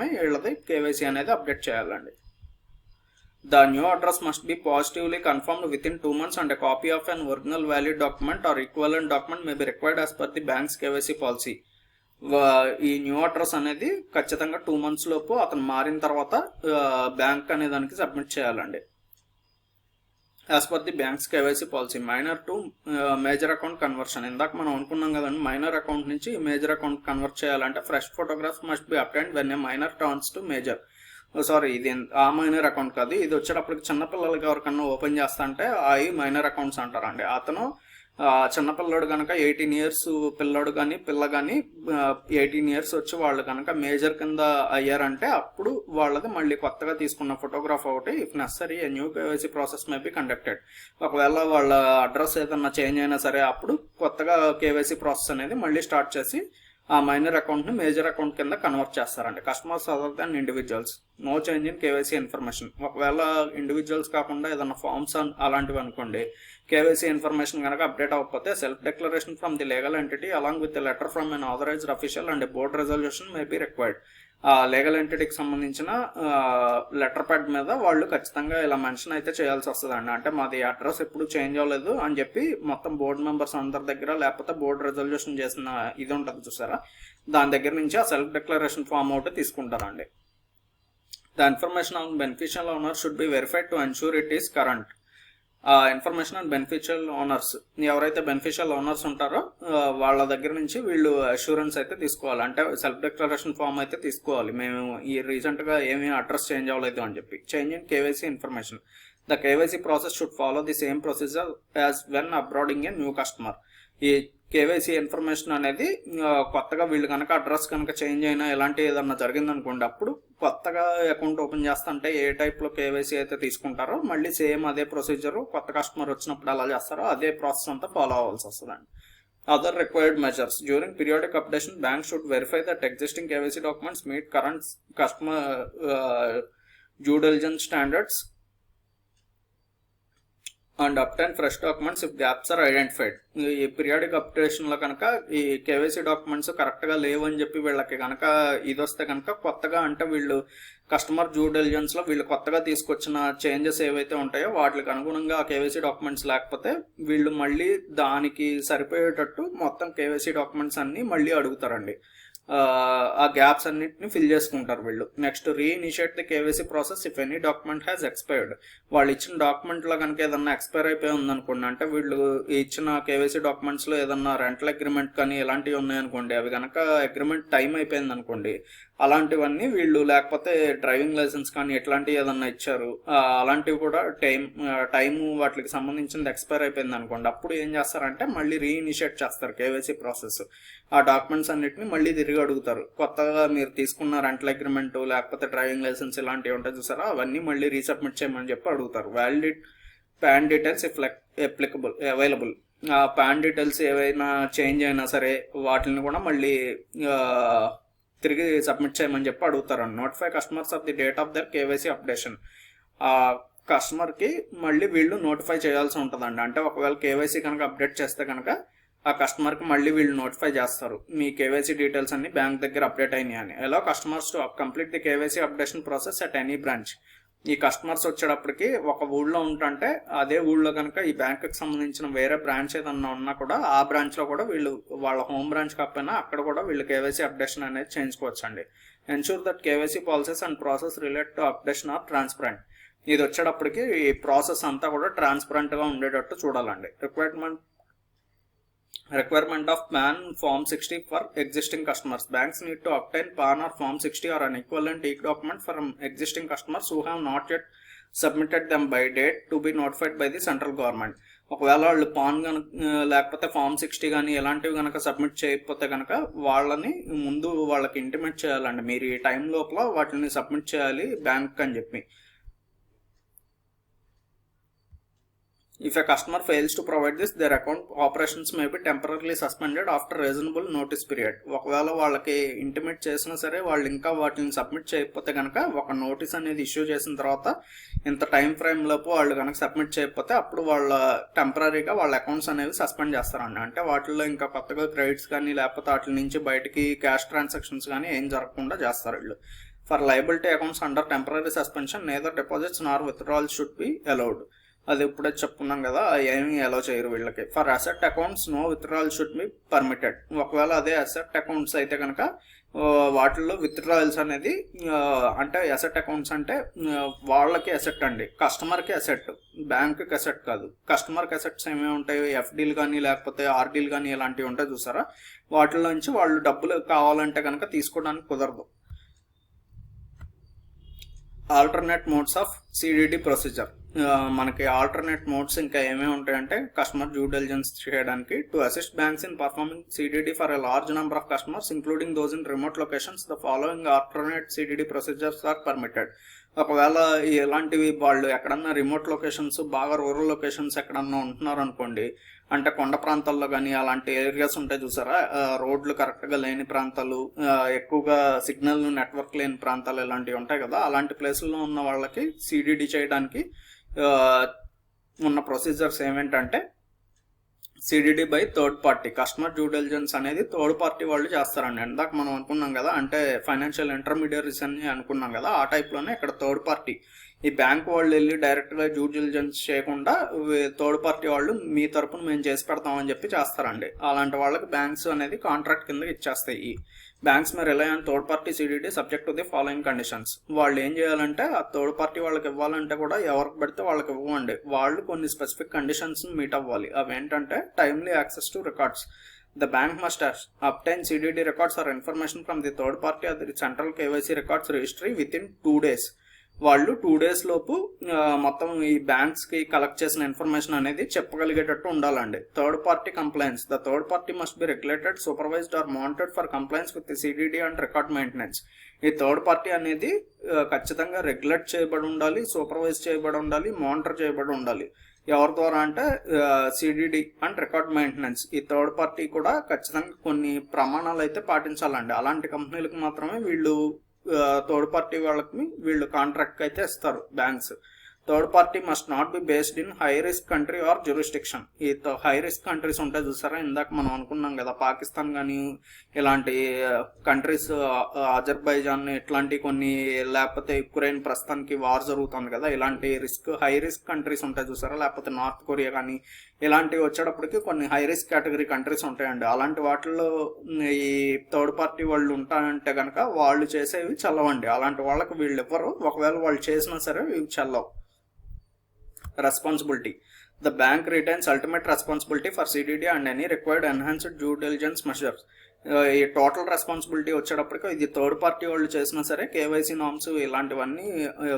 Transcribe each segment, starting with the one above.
మాత్రమే వీళ్ళది కేవైసీ అనేది అప్డేట్ చేయాలండి. The new address must be positively confirmed within 2 months and a copy of an original valid document or equivalent document may be required as per the bank's KYC policy. ఈ new address అనేది ఖచ్చితంగా 2 months లోపు అతను మారిన తర్వాత bank అనే దానికి submit చేయాలండి. As per the bank's KYC policy. Minor to major account conversion. ఇందాక మనం అనుకున్నాం కదండి, మైనర్ అకౌంట్ నుంచి మేజర్ అకౌంట్ కన్వర్ట్ చేయాలంటే fresh photographs must be obtained when a minor turns to major. Sorry, ఇది ఆ మైనర్ అకౌంట్ కాదు, ఇది వచ్చేటప్పటికి చిన్నపిల్లలకి ఎవరికన్నా ఓపెన్ చేస్తా అంటే అవి మైనర్ అకౌంట్స్ అంటారండి. అతను చిన్నపిల్లడు కనుక 18 years పిల్లడు కానీ పిల్ల కానీ 18 years వచ్చి వాళ్ళు కనుక మేజర్ కింద అయ్యారంటే అప్పుడు వాళ్ళది మళ్ళీ కొత్తగా తీసుకున్న ఫోటోగ్రాఫ్ ఒకటి if necessary a new KYC process may be conducted. ఒకవేళ వాళ్ళ అడ్రస్ ఏదన్నా చేంజ్ అయినా సరే అప్పుడు కొత్తగా కేవైసీ ప్రాసెస్ అనేది మళ్ళీ స్టార్ట్ చేసి ఆ మైనర్ అకౌంట్ని మేజర్ అకౌంట్ కింద కన్వర్ట్ చేస్తారండి. Customers other than individuals. No change in KYC information. ఒకవేళ ఇండివిజువల్స్ కాకుండా ఏదైనా ఫార్మ్స్ అలాంటివి అనుకోండి, కేవైసీ ఇన్ఫర్మేషన్ కనుక అప్డేట్ అవ్వకపోతే self declaration from the legal entity along with letter from an authorised official and board resolution may be required. ఆ legal ఎంటిటీకి సంబంధించిన లెటర్ ప్యాడ్ మీద వాళ్ళు ఖచ్చితంగా ఇలా మెన్షన్ అయితే చేయాల్సి వస్తుందండి. అంటే మాది అడ్రస్ ఎప్పుడు చేంజ్ అవ్వలేదు అని చెప్పి మొత్తం బోర్డు మెంబర్స్ అందరి దగ్గర లేకపోతే బోర్డు రెజల్యూషన్ చేసిన ఇది ఉంటుంది చూసారా, దాని దగ్గర నుంచి ఆ సెల్ఫ్ డిక్లరేషన్ ఫామ్ ఒకటి తీసుకుంటారండి. The information on beneficial owner should be verified to ensure it is current. Information and beneficial owners, ఎవరైతే బెనిఫిషియల్ ఓనర్స్ ఉంటారో వాళ్ళ దగ్గర నుంచి వీళ్ళు అష్యూరెన్స్ అయితే తీసుకోవాలి. అంటే సెల్ఫ్ డిక్లరేషన్ ఫామ్ అయితే తీసుకోవాలి, మేము ఈ రీసెంట్గా ఏమీ అడ్రస్ చేంజ్ అవ్వలేదు అని చెప్పి. Change in KYC information. The KYC process should follow the same procedure as when uploading a new customer. ఈ కేవైసీ ఇన్ఫర్మేషన్ అనేది కొత్తగా వీళ్ళు కనుక అడ్రస్ కనుక చేంజ్ అయినా ఇలాంటి ఏదన్నా జరిగిందనుకోండి, అప్పుడు కొత్తగా అకౌంట్ ఓపెన్ చేస్తుంటే ఏ టైప్లో కేవైసీ అయితే తీసుకుంటారో మళ్ళీ సేమ్ అదే ప్రొసీజర్ కొత్త కస్టమర్ వచ్చినప్పుడు ఎలా చేస్తారో అదే ప్రాసెస్ అంతా ఫాలో అవ్వాల్సి వస్తుందండి. Other required measures. During periodic updation bank should verify that existing KYC documents meet current customer due diligence standards and obtain fresh documents if gaps are identified. ఈ periodic అప్డేషన్లో కనుక ఈ కేవైసీ డాక్యుమెంట్స్ కరెక్ట్గా లేవు అని చెప్పి వీళ్ళకి కనుక ఇది వస్తే కనుక కొత్తగా అంటే వీళ్ళు కస్టమర్ డ్యూ డిలిజెన్స్లో వీళ్ళు కొత్తగా తీసుకొచ్చిన చేంజెస్ ఏవైతే ఉంటాయో వాటికి అనుగుణంగా ఆ కేవైసీ డాక్యుమెంట్స్ లేకపోతే వీళ్ళు మళ్ళీ దానికి సరిపోయేటట్టు మొత్తం కేవైసీ డాక్యుమెంట్స్ అన్నీ మళ్ళీ అడుగుతారండి. ఆ గ్యాప్స్ అన్నిటిని ఫిల్ చేసుకుంటారు వీళ్ళు. Next, reinitiate the KYC process if any document has expired. వాళ్ళు ఇచ్చిన డాక్యుమెంట్లో కనుక ఏదన్నా ఎక్స్పైర్ అయిపోయి ఉందనుకోండి, అంటే వీళ్ళు ఇచ్చిన కేవైసీ డాక్యుమెంట్స్లో ఏదన్నా రెంటల్ అగ్రిమెంట్ కానీ ఇలాంటివి ఉన్నాయనుకోండి, అవి కనుక అగ్రిమెంట్ టైం అయిపోయింది అనుకోండి, అలాంటివన్నీ వీళ్ళు లేకపోతే డ్రైవింగ్ లైసెన్స్ కానీ ఎట్లాంటివి ఏదన్నా ఇచ్చారు అలాంటివి కూడా టైము వాటికి సంబంధించింది ఎక్స్పైర్ అయిపోయింది అనుకోండి, అప్పుడు ఏం చేస్తారంటే మళ్ళీ రీఇనిషియేట్ చేస్తారు కేవైసీ ప్రాసెస్. ఆ డాక్యుమెంట్స్ అన్నిటిని మళ్ళీ తిరిగి అడుగుతారు. కొత్తగా మీరు తీసుకున్న రెంటల్ అగ్రిమెంట్ లేకపోతే డ్రైవింగ్ లైసెన్స్ ఇలాంటివి ఉంటాయి చూసారా, అవన్నీ మళ్ళీ రీసబ్మిట్ చేయమని చెప్పి అడుగుతారు. Valid pan details if applicable available. ఆ పాన్ డీటెయిల్స్ ఏవైనా చేంజ్ అయినా సరే వాటిని కూడా మళ్ళీ తిరిగి సబ్మిట్ చేయమని చెప్పి అడుగుతారు. Notify customers of the date of their KYC updation. ఆ కస్టమర్కి మళ్ళీ వీళ్ళు నోటిఫై చేయాల్సి ఉంటుందండి. అంటే ఒకవేళ కేవైసీ కనుక అప్డేట్ చేస్తే కనుక ఆ కస్టమర్కి మళ్ళీ వీళ్ళు నోటిఫై చేస్తారు మీ కేవైసీ డీటెయిల్స్ అన్ని బ్యాంక్ దగ్గర అప్డేట్ అయినాయి అని. ఎలా customers to complete the KYC updation process at any branch. ఈ కస్టమర్స్ వచ్చేటప్పటికి ఒక ఊళ్ళో ఉంటుంటే అదే ఊళ్ళో కనుక ఈ బ్యాంకుకి సంబంధించిన వేరే బ్రాంచ్ ఏదన్నా ఉన్నా కూడా ఆ బ్రాంచ్లో కూడా వీళ్ళు వాళ్ళ హోమ్ బ్రాంచ్ కాకపోయినా అక్కడ కూడా వీళ్ళు కేవైసీ అప్డేషన్ అనేది చేయించుకోవచ్చు అండి. Ensure that KYC policies and process relate to updation are transparent. ఇది వచ్చేటప్పటికి ఈ ప్రాసెస్ అంతా కూడా ట్రాన్స్పరెంట్గా ఉండేటట్టు చూడాలండి. Requirement of PAN Form 60 for existing customers. Banks need to obtain PAN or Form 60 or an equivalent e-document from existing customers who have not yet submitted them by date to be notified by the central government. ఒకవేళ వాళ్ళు pan కనుక లేకపోతే form 60 కానీ ఎలాంటివి కనుక submit చేయకపోతే కనుక వాళ్ళని ముందు వాళ్ళకి ఇంటిమేట్ చేయాలండి, మీరు ఈ టైం లోపల వాటిని సబ్మిట్ చేయాలి బ్యాంక్ అని చెప్పి. If a customer fails to provide this, their account operations may be temporarily suspended after reasonable notice period. ఒకవేళ వాళ్ళకి ఇంటిమేట్ చేసినా సరే వాళ్ళు ఇంకా వాటిని సబ్మిట్ చేయకపోతే కనుక ఒక నోటీస్ అనేది ఇష్యూ చేసిన తర్వాత ఇంత టైం ఫ్రేమ్ లోపు వాళ్ళు కనుక సబ్మిట్ చేయకపోతే అప్పుడు వాళ్ళ టెంపరీగా వాళ్ళ అకౌంట్స్ అనేవి సస్పెండ్ చేస్తారండి. అంటే వాటిల్లో ఇంకా కొత్తగా క్రెడిట్స్ కానీ లేకపోతే వాటి నుంచి బయటికి క్యాష్ ట్రాన్సాక్షన్స్ కానీ ఏం జరగకుండా చేస్తారు వీళ్ళు. For liability accounts under temporary suspension neither deposits nor withdrawals should be allowed. అది ఇప్పుడే చెప్పుకున్నాం కదా, ఏమీ అలౌ చేయరు వీళ్ళకి. For asset accounts no withdrawal should be permitted. ఒకవేళ అదే అసెట్ అకౌంట్స్ అయితే కనుక వాటిల్లో విత్డ్రావల్స్ అనేది, అంటే అసెట్ అకౌంట్స్ అంటే వాళ్ళకి అసెట్ అండి, కస్టమర్కి అసెట్, బ్యాంకుకి అసెట్ కాదు. కస్టమర్కి అసెట్స్ ఏమేమి ఉంటాయి, ఎఫ్డీలు కానీ లేకపోతే ఆర్డీలు కానీ ఇలాంటివి ఉంటాయి చూసారా, వాటిలోంచి వాళ్ళు డబ్బులు కావాలంటే కనుక తీసుకోవడానికి కుదరదు. Alternate modes of CDD procedure. మనకి ఆల్టర్నేట్ మోడ్స్ ఇంకా ఏమేమి ఉంటాయంటే కస్టమర్ డ్యూ డిలిజెన్స్ చేయడానికి. To assist banks in performing CDD for a large number of customers including those in remote locations the following alternate CDD procedures are permitted. ఒకవేళ ఇలాంటివి వాళ్ళు ఎక్కడన్నా remote locations, బాగా rural locations ఎక్కడన్నా ఉంటున్నారు అనుకోండి, అంటే కొండ ప్రాంతాల్లో కానీ అలాంటి ఏరియాస్ ఉంటాయి చూసారా, రోడ్లు కరెక్ట్గా లేని ప్రాంతాలు, ఎక్కువగా సిగ్నల్ నెట్వర్క్ లేని ప్రాంతాలు ఇలాంటివి ఉంటాయి కదా, అలాంటి ప్లేసుల్లో ఉన్న వాళ్ళకి సిడిడి చేయడానికి ఉన్న ప్రొసీజర్స్ ఏమేంటంటే CDD by third party. Customer due diligence అనేది థర్డ్ పార్టీ వాళ్ళు చేస్తారండి. ఇందాక మనం అనుకున్నాం కదా, అంటే ఫైనాన్షియల్ ఇంటర్మీడియరీస్ అని అనుకున్నాం కదా, ఆ టైప్లోనే ఇక్కడ థర్డ్ పార్టీ. ఈ బ్యాంక్ వాళ్ళు వెళ్ళి డైరెక్ట్గా డ్యూ డిలిజెన్స్ చేయకుండా థర్డ్ పార్టీ వాళ్ళు మీ తరపున మేము చేసి పెడతామని చెప్పి చేస్తారండి. అలాంటి వాళ్ళకి బ్యాంక్స్ అనేది కాంట్రాక్ట్ కింద ఇచ్చేస్తాయి. ఈ banks may rely on third party CDD subject to the following conditions. వాళ్ళు ఏం చేయాలంటే ఆ థర్డ్ పార్టీ వాళ్ళకి ఇవ్వాలంటే కూడా ఎవరికి పెడితే వాళ్ళకి ఇవ్వండి, వాళ్ళు కొన్ని స్పెసిఫిక్ కండిషన్స్ మీట్ అవ్వాలి. అవి ఏంటంటే timely access to records. The bank must obtain CDD records or information from the third party or the central KYC records registry within 2 days. వాళ్ళు 2 days లోపు మొత్తం ఈ బ్యాంక్స్కి కలెక్ట్ చేసిన ఇన్ఫర్మేషన్ అనేది చెప్పగలిగేటట్టు ఉండాలండి. Third party compliance. The third party must be regulated, supervised or monitored for compliance with CDD and record maintenance. ఈ third party అనేది ఖచ్చితంగా రెగ్యులేట్ చేయబడి ఉండాలి, సూపర్వైజ్ చేయబడి ఉండాలి, మానిటర్ చేయబడి ఉండాలి. ఎవరి ద్వారా అంటే సిడిడి అండ్ రికార్డ్ మెయింటెనెన్స్. ఈ థర్డ్ పార్టీ కూడా ఖచ్చితంగా కొన్ని ప్రమాణాలు అయితే పాటించాలండి. అలాంటి కంపెనీలకు మాత్రమే వీళ్ళు థర్డ్ పార్టీ వాళ్ళకి వీళ్ళు కాంట్రాక్ట్ అయితే ఇస్తారు banks. Third party must not be based in high risk country or jurisdiction. ఈ హై రిస్క్ కంట్రీస్ ఉంటాయి చూసారా, ఇందాక మనం అనుకున్నాం కదా, పాకిస్తాన్ కానీ ఇలాంటి కంట్రీస్, అజర్బైజాన్ ఇట్లాంటి కొన్ని, లేకపోతే యుక్రెయిన్ ప్రస్తుతానికి వార్ జరుగుతుంది కదా, ఇలాంటి హై రిస్క్ కంట్రీస్ ఉంటాయి చూసారా, లేకపోతే నార్త్ కొరియా కానీ ఇలాంటివి వచ్చేటప్పటికి కొన్ని హై రిస్క్ కేటగిరీ కంట్రీస్ ఉంటాయండి. అలాంటి వాటిల్లో ఈ థర్డ్ పార్టీ వాళ్ళు ఉంటారంటే కనుక వాళ్ళు చేసేవి చల్లవండి. అలాంటి వాళ్ళకి వీళ్ళు ఇవ్వరు, ఒకవేళ వాళ్ళు చేసినా సరే ఇవి చల్లవు. Responsibility. The bank retains ultimate responsibility for CDD and any required enhanced due diligence measures. ఈ టోటల్ రెస్పాన్సిబిలిటీ వచ్చేటప్పటికి ఇది థర్డ్ పార్టీ వాళ్ళు చేసినా సరే కేవైసీ నామ్స్ ఇలాంటివన్నీ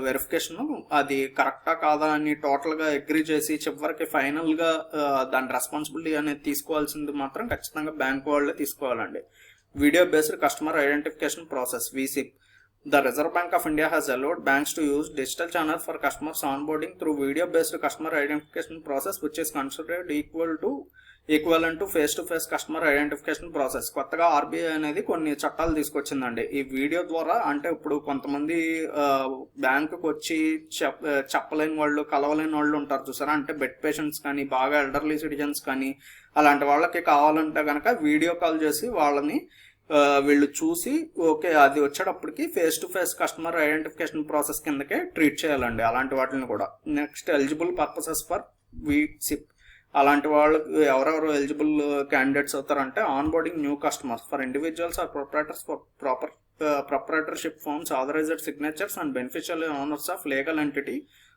వెరిఫికేషన్ అది కరెక్టా కాదా అని టోటల్గా అగ్రీ చేసి చివరికి ఫైనల్గా దాని రెస్పాన్సిబిలిటీ అనేది తీసుకోవాల్సింది మాత్రం ఖచ్చితంగా బ్యాంక్ వాళ్ళే తీసుకోవాలండి. Video based customer identification process VCIP. The Reserve Bank of India has allowed banks to use digital channels for customers onboarding through video-based customer identification process, which is considered equivalent to face-to-face customer identification process. కొత్తగా RBI అనేది కొన్ని చట్టాలు తీసుకొచ్చిందండి. ఈ video ద్వారా, అంటే ఇప్పుడు కొంతమంది బ్యాంకుకి వచ్చి చెప్పలేని వాళ్ళు, కలవలేని వాళ్ళు ఉంటారు చూసారా, అంటే బెడ్ పేషెంట్స్ కానీ బాగా ఎల్డర్లీ సిటిజన్స్ కానీ అలాంటి వాళ్ళకి కావాలంటే కనుక వీడియో కాల్ చేసి వాళ్ళని వీళ్ళు చూసి ఓకే అది వచ్చేటప్పటికి face to face customer identification process కిందకే ట్రీట్ చేయాలండి అలాంటి వాటిని కూడా. Next eligible purposes for VCIP. అలాంటి వాళ్ళకి ఎవరెవరు ఎలిజిబుల్ క్యాండిడేట్స్ అవుతారంటే onboarding new customers for individuals or proprietors for proprietorship forms, authorized signatures and beneficial owners of legal entity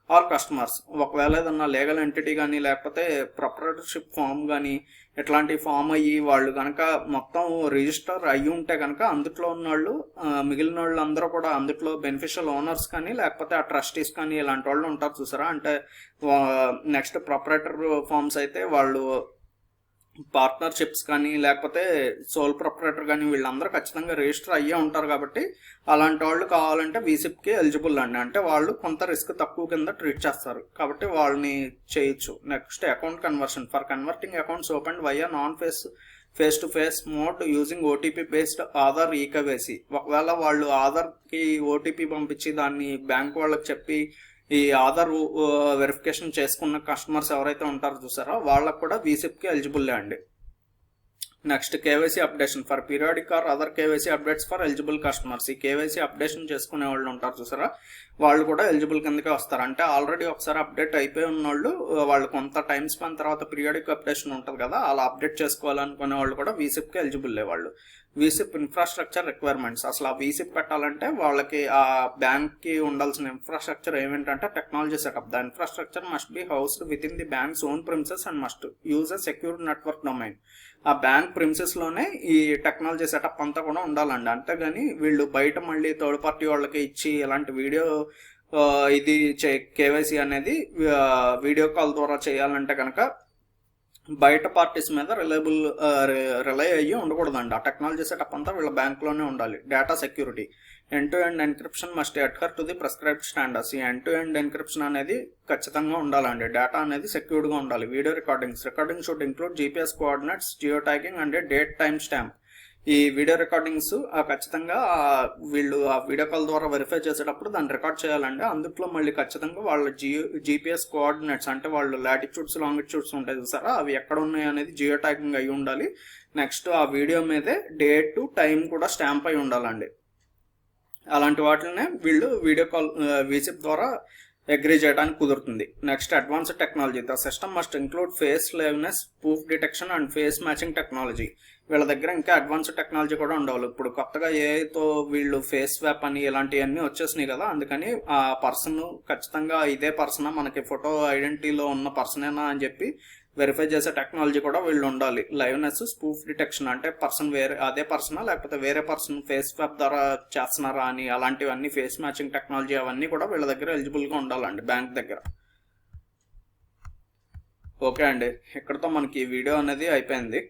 are customers. ఒకవేళ ఏదన్నా లీగల్ ఎంటిటీ కానీ లేకపోతే ప్రొపరేటర్షిప్ ఫామ్ కానీ ఇట్లాంటి ఫామ్ అయ్యి వాళ్ళు కనుక మొత్తం రిజిస్టర్ అయ్యి ఉంటే కనుక అందుట్లో ఉన్న వాళ్ళు మిగిలిన వాళ్ళు అందరూ కూడా అందుట్లో బెనిఫిషియల్ ఓనర్స్ కానీ లేకపోతే ఆ ట్రస్టీస్ కానీ ఇలాంటి వాళ్ళు ఉంటారు చూసారా. అంటే నెక్స్ట్ ప్రొపరేటర్ ఫామ్స్ అయితే వాళ్ళు పార్ట్నర్షిప్స్ కానీ లేకపోతే సోల్ ప్రొపరేటర్ కానీ వీళ్ళందరూ ఖచ్చితంగా రిజిస్టర్ అయ్యే ఉంటారు. కాబట్టి అలాంటి వాళ్ళు కావాలంటే VCIPకి ఎలిజిబుల్ అండి. అంటే వాళ్ళు కొంత రిస్క్ తక్కువ కింద ట్రీట్ చేస్తారు కాబట్టి వాళ్ళని చేయొచ్చు. Next account conversion for converting accounts open via non face to face mode using OTP based Aadhaar eKYC. ఒకవేళ వాళ్ళు ఆధార్కి OTP పంపించి దాన్ని బ్యాంక్ వాళ్ళకి చెప్పి ఈ ఆధార్ వెరిఫికేషన్ చేసుకున్న కస్టమర్స్ ఎవరైతే ఉంటారో చూసారో వాళ్ళకు కూడా VCIPకి ఎలిజిబుల్ అండి. Next KYC updation for periodic or other KYC updates for eligible customers. ఈ కేవైసీ అప్డేషన్ చేసుకునే వాళ్ళు ఉంటారు చూసారా, వాళ్ళు కూడా ఎలిజిబుల్ కిందకే వస్తారు. అంటే ఆల్రెడీ ఒకసారి అప్డేట్ అయిపోయి ఉన్నోళ్ళు, వాళ్ళు కొంత టైం స్పాన్ తర్వాత పీరియాడిక్ అప్డేషన్ ఉంటుంది కదా, అలా అప్డేట్ చేసుకోవాలనుకునే వాళ్ళు కూడా వీసిప్కి ఎలిజిబుల్ వాళ్ళు. వీసిప్ ఇన్ఫ్రాస్ట్రక్చర్ రిక్వైర్మెంట్స్. అసలు ఆ వీసిప్ పెట్టాలంటే వాళ్ళకి ఆ బ్యాంక్కి ఉండాల్సిన ఇన్ఫ్రాస్ట్రక్చర్ ఏమిటంటే technology setup. The infrastructure must be housed with in the banks own premises and must use a secured network domain. ఆ బ్యాంక్ ప్రిమిసెస్లోనే ఈ టెక్నాలజీ సెటప్ అంతా కూడా ఉండాలండి. అంతేగాని వీళ్ళు బయట మళ్ళీ థర్డ్ పార్టీ వాళ్ళకి ఇచ్చి ఇలాంటి వీడియో ఇది కేవైసీ అనేది వీడియో కాల్ ద్వారా చేయాలంటే కనుక బయట పార్టీస్ మీద రిలై అయ్యి ఉండకూడదండి. ఆ టెక్నాలజీ సెటప్ అంతా వీళ్ళ బ్యాంక్లోనే ఉండాలి. Data security. End to end encryption must adhere to the prescribed standards. ఈ ఎండ్ టు ఎండ్ ఎన్క్రిప్షన్ అనేది ఖచ్చితంగా ఉండాలండి. డేటా అనేది సెక్యూర్డ్గా ఉండాలి. Video recording should include GPS coordinates, geo tagging and date time stamp. ఈ వీడియో రికార్డింగ్స్ ఖచ్చితంగా వీళ్ళు ఆ వీడియో కాల్ ద్వారా వెరిఫై చేసేటప్పుడు దాన్ని రికార్డ్ చేయాలండి. అందుట్లో మళ్ళీ ఖచ్చితంగా వాళ్ళ జీపీఎస్ కోఆర్డినేట్స్, అంటే వాళ్ళు లాటిట్యూడ్స్ లాంగిట్యూడ్స్ ఉంటాయి చూసారా, అవి ఎక్కడ ఉన్నాయి అనేది జియో ట్యాగింగ్ అయి ఉండాలి. నెక్స్ట్ ఆ వీడియో మీదే డేట్ టైం కూడా స్టాంప్ అయి ఉండాలండి. అలాంటి వాటినే వీళ్ళు వీడియో కాల్ వీసిప్ ద్వారా అగ్రీ చేయడానికి కుదురుతుంది. Next advanced technology. The system must include face liveness, proof detection and face matching technology. వీళ్ళ దగ్గర ఇంకా అడ్వాన్స్డ్ టెక్నాలజీ కూడా ఉండాలి. ఇప్పుడు కొత్తగా ఏఐతో వీళ్ళు ఫేస్ స్వాప్ అని ఇలాంటివన్నీ వచ్చేసినాయి కదా, అందుకని ఆ పర్సన్ ఖచ్చితంగా ఇదే పర్సనా, మనకి ఫోటో ఐడెంటిటీలో ఉన్న పర్సనేనా అని చెప్పి వెరిఫై చేసే టెక్నాలజీ కూడా వీళ్ళు ఉండాలి. లైవ్నెస్, ప్రూఫ్ డిటెక్షన్, అంటే పర్సన్ అదే పర్సనా లేకపోతే వేరే పర్సన్ ఫేస్ స్వాప్ ద్వారా చేస్తున్నారా అని, అలాంటివన్నీ ఫేస్ మ్యాచింగ్ టెక్నాలజీ అవన్నీ కూడా వీళ్ళ దగ్గర ఎలిజిబుల్గా ఉండాలండి బ్యాంక్ దగ్గర. ఓకే అండి, ఇక్కడతో మనకి ఈ వీడియో అనేది అయిపోయింది.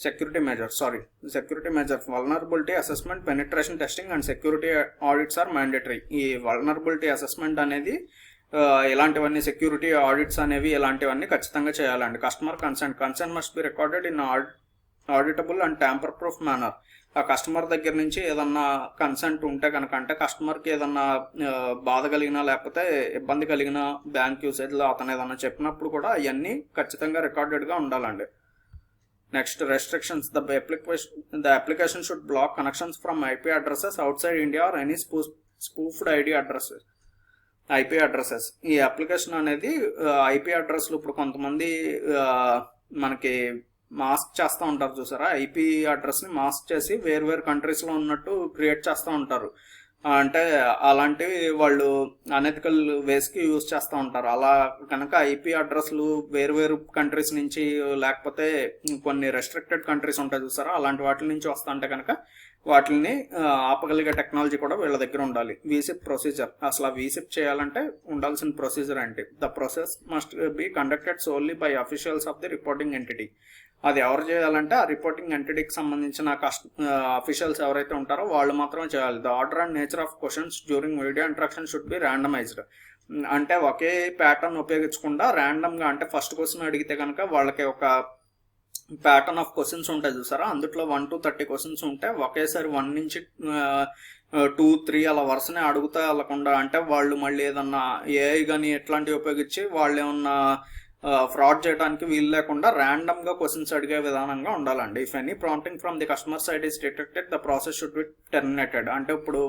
Security measures. Vulnerability assessment, penetration testing and security audits are mandatory. ఈ వల్నరబిలిటీ అసెస్మెంట్ అనేది ఇలాంటివన్నీ, సెక్యూరిటీ ఆడిట్స్ అనేవి ఇలాంటివన్నీ ఖచ్చితంగా చేయాలండి. Customer consent must be recorded in auditable and tamper proof manner. ఆ కస్టమర్ దగ్గర నుంచి ఏదన్నా కన్సెంట్ ఉంటే కనుక, అంటే కస్టమర్కి ఏదన్నా బాధ కలిగినా లేకపోతే ఇబ్బంది కలిగిన బ్యాంక్ యూసేజ్లో అతను ఏదన్నా చెప్పినప్పుడు కూడా అవన్నీ ఖచ్చితంగా రికార్డెడ్గా ఉండాలండి. Next restrictions. The application should block connections from IP addresses outside India or any spoofed IP addresses. ఈ అప్లికేషన్ అనేది ఐపీ అడ్రస్లు ఇప్పుడు కొంతమంది మనకి మాస్క్ చేస్తూ ఉంటారు చూసారా, ఐపీ అడ్రస్ని మాస్క్ చేసి వేరు కంట్రీస్లో ఉన్నట్టు క్రియేట్ చేస్తూ ఉంటారు. అంటే అలాంటివి వాళ్ళు అనెథికల్ వేస్కి యూజ్ చేస్తూ ఉంటారు. అలా కనుక ఐపీ అడ్రస్లు వేరు కంట్రీస్ నుంచి లేకపోతే కొన్ని రెస్ట్రిక్టెడ్ కంట్రీస్ ఉంటాయి చూసారా, అలాంటి వాటి నుంచి వస్తుంటే కనుక వాటిని ఆపగలిగే టెక్నాలజీ కూడా వీళ్ళ దగ్గర ఉండాలి. వీసిప్ ప్రొసీజర్. అసలు ఆ వీసిప్ చేయాలంటే ఉండాల్సిన ప్రొసీజర్ ఏంటి? The process must be conducted solely by officials of the reporting entity. అది ఎవరు చేయాలంటే ఆ రిపోర్టింగ్ ఎంటిటీకి సంబంధించిన అఫీషియల్స్ ఎవరైతే ఉంటారో వాళ్ళు మాత్రమే చేయాలి. The order and nature of questions during video interaction should be randomised. అంటే ఒకే ప్యాటర్న్ ఉపయోగించకుండా ర్యాండమ్గా, అంటే ఫస్ట్ క్వశ్చన్ అడిగితే కనుక వాళ్ళకి ఒక ప్యాటర్న్ ఆఫ్ క్వశ్చన్స్ ఉంటాయి చూసారా, అందుట్లో 1 to 30 క్వశ్చన్స్ ఉంటాయి. ఒకేసారి 1 నుంచి 2, 3 అలా వరుసనే అడుగుతా వెళ్ళకుండా, అంటే వాళ్ళు మళ్ళీ ఏదన్నా ఏఐ కానీ ఎట్లాంటివి ఉపయోగించి వాళ్ళు ఏమన్నా ఫ్రాడ్ చేయడానికి వీలు లేకుండా ర్యాండమ్గా క్వశ్చన్స్ అడిగే విధానంగా ఉండాలండి. If any prompting from the customer side is detected the process should be terminated. అంటే ఇప్పుడు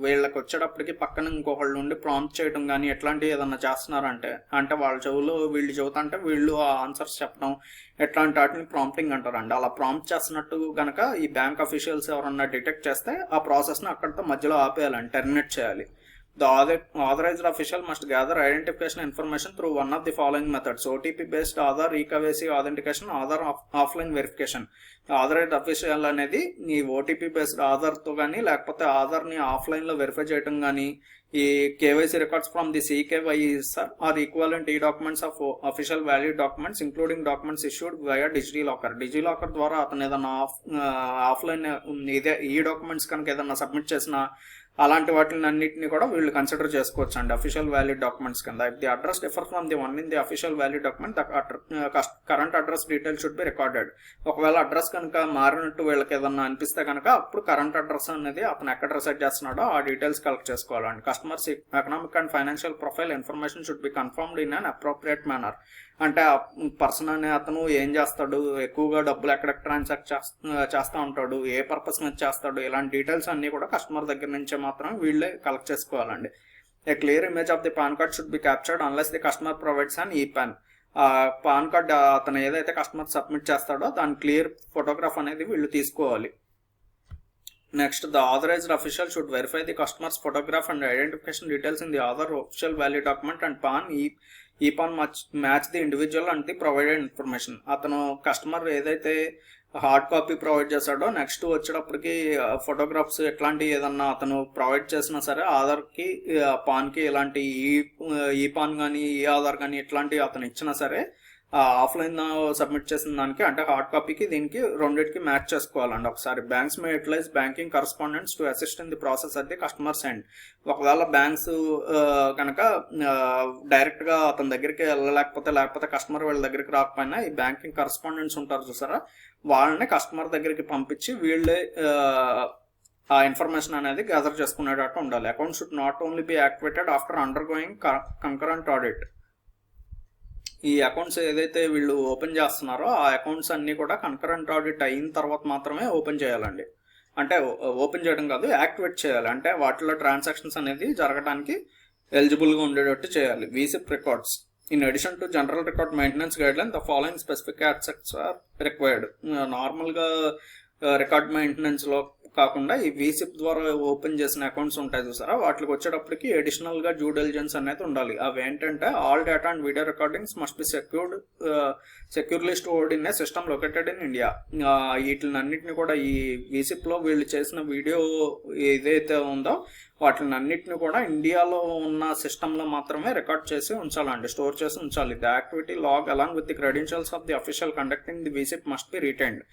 వీళ్ళకి వచ్చేటప్పటికి పక్కన ఇంకొకళ్ళు ఉండి ప్రాంప్ట్ చేయడం కానీ ఎట్లాంటివి ఏదన్నా చేస్తున్నారంటే, అంటే వాళ్ళ చెవులో వీళ్ళు చెబుతుంటే వీళ్ళు ఆ ఆన్సర్స్ చెప్పడం, ఎట్లాంటి వాటిని ప్రాంప్టింగ్ అంటారండి. అలా ప్రాంప్ట్ చేస్తున్నట్టు కనుక ఈ బ్యాంక్ అఫీషియల్స్ ఎవరన్నా డిటెక్ట్ చేస్తే ఆ ప్రాసెస్ని అక్కడితో మధ్యలో ఆపేయాలని, టెర్మినేట్ చేయాలి. The authorized official must gather identification information through one of the following methods: OTP based Aadhaar eKYC authentication, Aadhaar offline verification. Authorised official అనేది ఈ ఓటీపీ బేస్డ్ ఆధార్తో కానీ లేకపోతే ఆధార్ని ఆఫ్లైన్లో వెరిఫై చేయడం కానీ, ఈ KYC records from the CKYSR or equivalent e documents of official valid documents including documents issued via DigiLocker ద్వారా అతను ఏదన్నా ఆఫ్లైన్ ఇదే ఈ డాక్యుమెంట్స్ కనుక ఏదన్నా సబ్మిట్ చేసిన అలాంటి వాటిని అన్నింటినీ కూడా వీళ్ళు కన్సిడర్ చేసుకోవచ్చు అండి అఫీషియల్ వ్యాలిడ్ డాక్యుమెంట్స్ కింద. If the address differ from the one in the official valid document the current address detail should be recorded. ఒకవేళ అడ్రస్ కనుక మారినట్టు వీళ్ళకి ఏదన్నా అనిపిస్తే కనుక అప్పుడు కరెంట్ అడ్రస్ అనేది అతను ఎక్కడ రిసైడ్ చేస్తున్నాడో ఆ డీటెయిల్స్ కలెక్ట్ చేసుకోవాలండి. Customers economic and financial profile information should be confirmed in an appropriate manner. అంటే ఆ పర్సన్ అనే అతను ఏం చేస్తాడు, ఎక్కువగా డబ్బులు ఎక్కడెక్కడ ట్రాన్సాక్ట్ చేస్తూ ఉంటాడు, ఏ పర్పస్ మీద చేస్తాడు, ఇలాంటి డీటెయిల్స్ అన్ని కూడా కస్టమర్ దగ్గర నుంచే మాత్రం వీళ్ళే కలెక్ట్ చేసుకోవాలండి. ఏ clear image of the pan card should be captured unless the customer provides and ఈ పాన్. పాన్ కార్డ్ అతను ఏదైతే కస్టమర్ సబ్మిట్ చేస్తాడో దాని క్లియర్ ఫోటోగ్రాఫ్ అనేది వీళ్ళు తీసుకోవాలి. Next, the authorized official should verify the customers photograph and identification details in the other official valid document and PAN e PAN match the individual and the provided information. అతను customer ఏదైతే hard copy provide చేశాడో next వచ్చేటప్పటికి photographs ఎట్లాంటి ఏదన్నా అతను provide చేసినా సరే ఆధార్కి పాన్కి ఇలాంటి ఈ పాన్ కానీ ఈ ఆధార్ కానీ ఇట్లాంటివి అతను ఇచ్చినా సరే ఆఫ్లైన్ సబ్మిట్ చేసిన దానికి అంటే హార్డ్ కాపీకి దీనికి రెండింటికి మ్యాచ్ చేసుకోవాలండి ఒకసారి. Banks may utilise banking correspondents to assist in the process at the customer's end. ఒకవేళ బ్యాంక్స్ కనుక డైరెక్ట్గా అతని దగ్గరికి లేకపోతే కస్టమర్ వాళ్ళ దగ్గరికి రాకపోయినా ఈ బ్యాంకింగ్ కరస్పాండెంట్స్ ఉంటారు చూసారా, వాళ్ళని కస్టమర్ దగ్గరికి పంపించి వీళ్ళే ఆ ఇన్ఫర్మేషన్ అనేది గ్యాదర్ చేసుకునేటట్టు ఉండాలి. Account should not only B activated after under going concurrent audit. ఈ అకౌంట్స్ ఏదైతే వీళ్ళు ఓపెన్ చేస్తున్నారో ఆ అకౌంట్స్ అన్నీ కూడా కన్కరెంట్ ఆడిట్ అయిన తర్వాత మాత్రమే ఓపెన్ చేయాలండి. అంటే ఓపెన్ చేయడం కాదు, యాక్టివేట్ చేయాలి. అంటే వాటిలో ట్రాన్సాక్షన్స్ అనేది జరగడానికి ఎలిజిబుల్గా ఉండేటట్టు చేయాలి. VCIP records in addition to general record maintenance guideline the following specific accepts are required. నార్మల్గా రికార్డ్ మెయింటెనెన్స్లో కాకుండా ఈ వీసిప్ ద్వారా ఓపెన్ చేసిన అకౌంట్స్ ఉంటాయి చూసారా, వాటికి వచ్చేటప్పటికి అడిషనల్గా డ్యూ డెలిజెన్స్ అనేది ఉండాలి. అవి ఏంటంటే all data and video recordings must be securely stored in a system located in India. వీటిని అన్నింటినీ కూడా ఈ వీసిప్లో వీళ్ళు చేసిన వీడియో ఏదైతే ఉందో వాటిని అన్నింటినీ కూడా ఇండియాలో ఉన్న సిస్టంలో మాత్రమే రికార్డ్ చేసి ఉంచాలండి, స్టోర్ చేసి ఉంచాలి. The activity log along with the credentials of the official conducting the VCIP must be retained.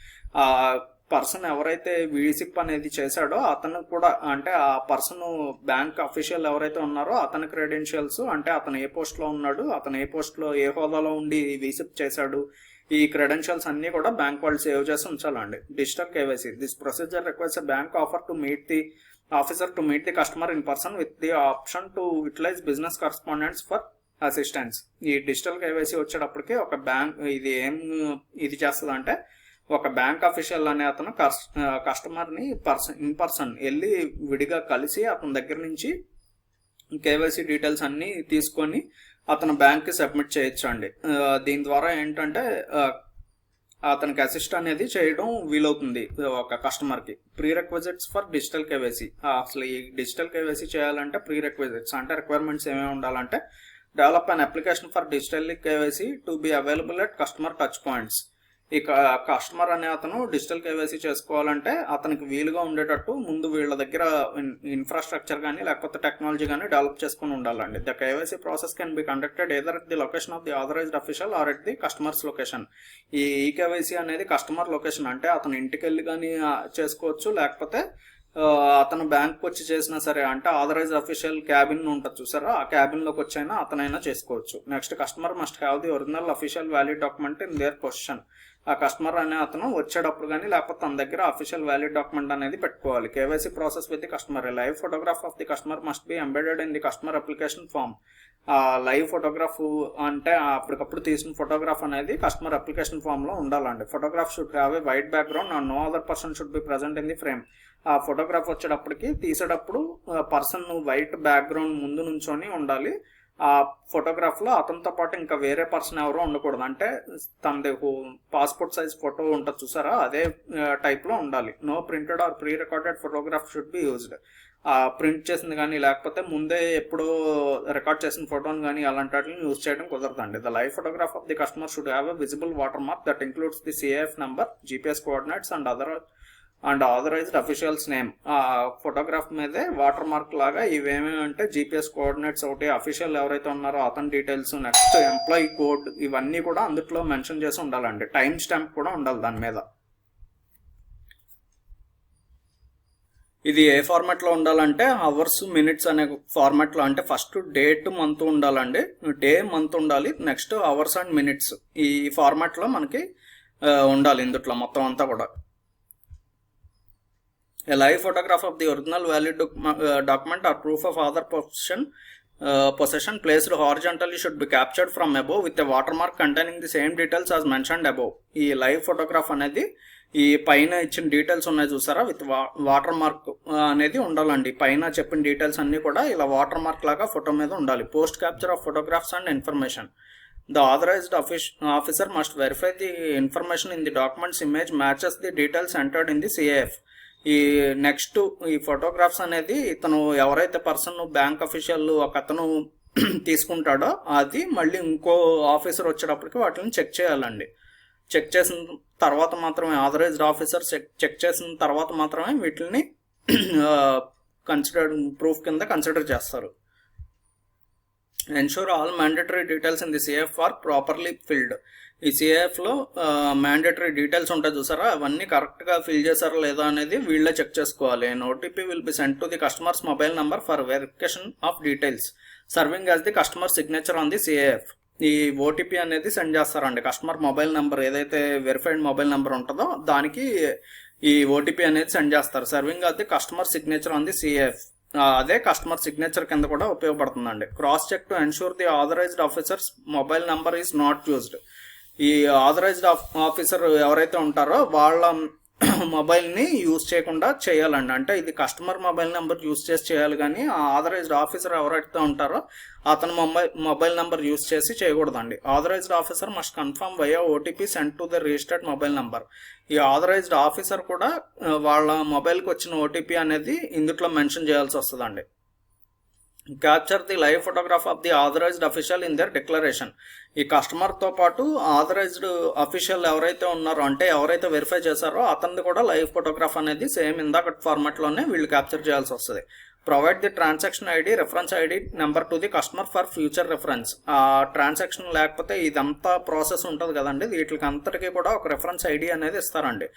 Person ఎవరైతే వీసిప్ అనేది చేశాడో అతను కూడా అంటే ఆ పర్సన్ బ్యాంక్ అఫీషియల్ ఎవరైతే ఉన్నారో అతని క్రెడెన్షియల్స్ అంటే అతను ఏ పోస్ట్లో ఉన్నాడు, అతను ఏ పోస్ట్లో ఏ హోదాలో ఉండి వీసిప్ చేశాడు, ఈ క్రెడెన్షియల్స్ అన్నీ కూడా బ్యాంక్ వాళ్ళు సేవ్ చేసి ఉంచాలండి. Digital KYC this procedure requires a bank offer to meet the officer to meet the customer in person with the option to utilize business correspondents for assistance. ఈ డిజిటల్ కేవైసీ వచ్చేటప్పటికి ఒక bank ఇది చేస్తుంది అంటే ఒక bank official అనే అతను కస్టమర్ని ఇన్ పర్సన్ వెళ్ళి విడిగా కలిసి అతని దగ్గర నుంచి కేవైసీ డీటెయిల్స్ అన్నీ తీసుకొని అతను బ్యాంక్కి సబ్మిట్ చేయొచ్చు అండి. దీని ద్వారా ఏంటంటే అతనికి అసిస్ట్ అనేది చేయడం వీలవుతుంది ఒక కస్టమర్కి. Prerequisites for digital KYC. అసలు ఈ డిజిటల్ కేవైసీ చేయాలంటే ప్రీ రిక్వైజిట్స్ అంటే రిక్వైర్మెంట్స్ ఏమేమి ఉండాలంటే develop an application for digital KYC to be available at customer touch points. ఈ కస్టమర్ అనే అతను డిజిటల్ కేవైసీ చేసుకోవాలంటే అతనికి వీలుగా ఉండేటట్టు ముందు వీళ్ళ దగ్గర ఇన్ఫ్రాస్ట్రక్చర్ కానీ లేకపోతే టెక్నాలజీ కానీ డెవలప్ చేసుకుని ఉండాలండి. The KYC process can be conducted either at the location of the authorised official or at the customer's location. ఈ కేవైసీ అనేది కస్టమర్ లొకేషన్ అంటే అతను ఇంటికి వెళ్ళి కానీ చేసుకోవచ్చు, లేకపోతే అతను బ్యాంక్కి వచ్చి చేసినా సరే అంటే ఆథరైజ్డ్ అఫీషియల్ క్యాబిన్ ఉంటుంది చూసారా, ఆ క్యాబిన్లోకి వచ్చైనా అతనైనా చేసుకోవచ్చు. Next, customer must have the original official valid document in there position. ఆ కస్టమర్ అనే అతను వచ్చేటప్పుడు కానీ లేకపోతే తన దగ్గర అఫీషియల్ వ్యాలిడ్ డాక్యుమెంట్ అనేది పెట్టుకోవాలి. KYC process with the customer. Live photograph of the customer must be embedded in the customer application form. లైవ్ ఫోటోగ్రాఫ్ అంటే అప్పటికప్పుడు తీసిన ఫోటోగ్రాఫ్ అనేది కస్టమర్ అప్లికేషన్ ఫామ్లో ఉండాలండి. Photograph should have a white background and no other person should be present in the frame. ఆ photograph వచ్చేటప్పటికి తీసేటప్పుడు పర్సన్ వైట్ బ్యాక్గ్రౌండ్ ముందు నుంచొని ఉండాలి. ఆ ఫోటోగ్రాఫ్లో అతనితో పాటు ఇంకా వేరే పర్సన్ ఎవరో ఉండకూడదు. అంటే తనది పాస్పోర్ట్ సైజ్ ఫోటో ఉంటుంది చూసారా, అదే టైప్లో ఉండాలి. No printed or pre recorded photograph should be used. Print చేసింది కానీ లేకపోతే ముందే ఎప్పుడో రికార్డ్ చేసిన ఫోటోని కానీ అలాంటి వాటిని యూజ్ చేయడం కుదరదండి. The live photograph of the customer should have a visible watermark that includes the CIF number, GPS coordinates and authorised official's name. ఆ ఫోటోగ్రాఫ్ మీదే వాటర్ మార్క్ లాగా ఇవేమేమంటే GPS కోఆర్డినేట్స్ ఒకటి, అఫీషియల్ ఎవరైతే ఉన్నారో అతని డీటెయిల్స్, నెక్స్ట్ ఎంప్లాయీ కోడ్, ఇవన్నీ కూడా అందుట్లో మెన్షన్ చేసి ఉండాలండి. టైం స్టాంప్ కూడా ఉండాలి దాని మీద. ఇది ఏ ఫార్మాట్లో ఉండాలంటే అవర్స్ మినిట్స్ అనే ఫార్మాట్లో, అంటే ఫస్ట్ డేట్ మంత్ ఉండాలండి, డే మంత్ ఉండాలి, నెక్స్ట్ అవర్స్ అండ్ మినిట్స్, ఈ ఫార్మాట్లో మనకి ఉండాలి ఇందుట్లో మొత్తం అంతా కూడా. A live photograph of the original valid document or proof of other possession placed horizontally should be captured from above with a watermark containing the same details as mentioned above. ఈ live photograph అనేది ఈ పైన ఇచ్చిన details ఉన్నాయి చూసారా, with water mark అనేది ఉండాలండి. పైన చెప్పిన డీటెయిల్స్ అన్ని కూడా ఇలా వాటర్ మార్క్ లాగా ఫోటో మీద ఉండాలి. Post capture of photographs and information. The authorized officer must verify the information in the document's image matches the details entered in the CAF. ఈ నెక్స్ట్ ఈ ఫోటోగ్రాఫ్స్ అనేది ఇతను ఎవరైతే పర్సన్ బ్యాంక్ అఫీషియల్ ఒక అతను తీసుకుంటాడో అది మళ్ళీ ఇంకో ఆఫీసర్ వచ్చేటప్పటికి వాటిని చెక్ చేయాలండి. చెక్ చేసిన తర్వాత మాత్రమే ఆథరైజ్డ్ ఆఫీసర్ చెక్ చేసిన తర్వాత మాత్రమే వీటిని కన్సిడర్ ప్రూఫ్ కింద కన్సిడర్ చేస్తారు. Ensure all mandatory details in the CAF are properly filled. ఈ CAFలో మ్యాండేటరీ డీటెయిల్స్ ఉంటాయి చూసారా, అవన్నీ కరెక్ట్గా ఫిల్ చేశారా లేదా అనేది వీళ్ళే చెక్ చేసుకోవాలి. And OTP will be send to the customer's mobile number for verification of details serving as the customer signature on the CAF. ఈ OTP అనేది సెండ్ చేస్తారండి. కస్టమర్ మొబైల్ నెంబర్ ఏదైతే వెరిఫైడ్ మొబైల్ నెంబర్ ఉంటుందో దానికి ఈ OTP అనేది సెండ్ చేస్తారు. Serving as the customer signature on the CAF. అదే కస్టమర్ సిగ్నేచర్ కింద కూడా ఉపయోగపడుతుందండి. Cross check to ensure the authorised officer's mobile number is not used. ఈ ఆథరైజ్డ్ ఆఫీసర్ ఎవరైతే ఉంటారో వాళ్ళ మొబైల్ని యూజ్ చేయకుండా చేయాలండి. అంటే ఇది కస్టమర్ మొబైల్ నెంబర్ యూజ్ చేసి చేయాలి, కానీ ఆ ఆథరైజ్డ్ ఆఫీసర్ ఎవరైతే ఉంటారో అతను మొబైల్ నెంబర్ యూజ్ చేసి చేయకూడదండి. Authorised officer must confirm via OTP send to the registered mobile number. ఈ ఆథరైజ్డ్ ఆఫీసర్ కూడా వాళ్ళ మొబైల్కి వచ్చిన OTP అనేది ఇందులో మెన్షన్ చేయాల్సి వస్తుందండి. Capture the live photograph of the authorised official in their declaration. ఈ కస్టమర్తో పాటు ఆథరైజ్డ్ అఫీషియల్ ఎవరైతే ఉన్నారో, అంటే ఎవరైతే వెరిఫై చేశారో అతనిది కూడా లైవ్ ఫోటోగ్రాఫ్ అనేది సేమ్ ఇందాక ఫార్మాట్లోనే వీళ్ళు క్యాప్చర్ చేయాల్సి వస్తుంది. Provide the transaction ID reference ID number to the customer for future reference. ఆ ట్రాన్సాక్షన్ లేకపోతే ఇదంతా ప్రాసెస్ ఉంటుంది కదండి, వీటికి అంతటికీ కూడా ఒక రెఫరెన్స్ ID అనేది ఇస్తారండి.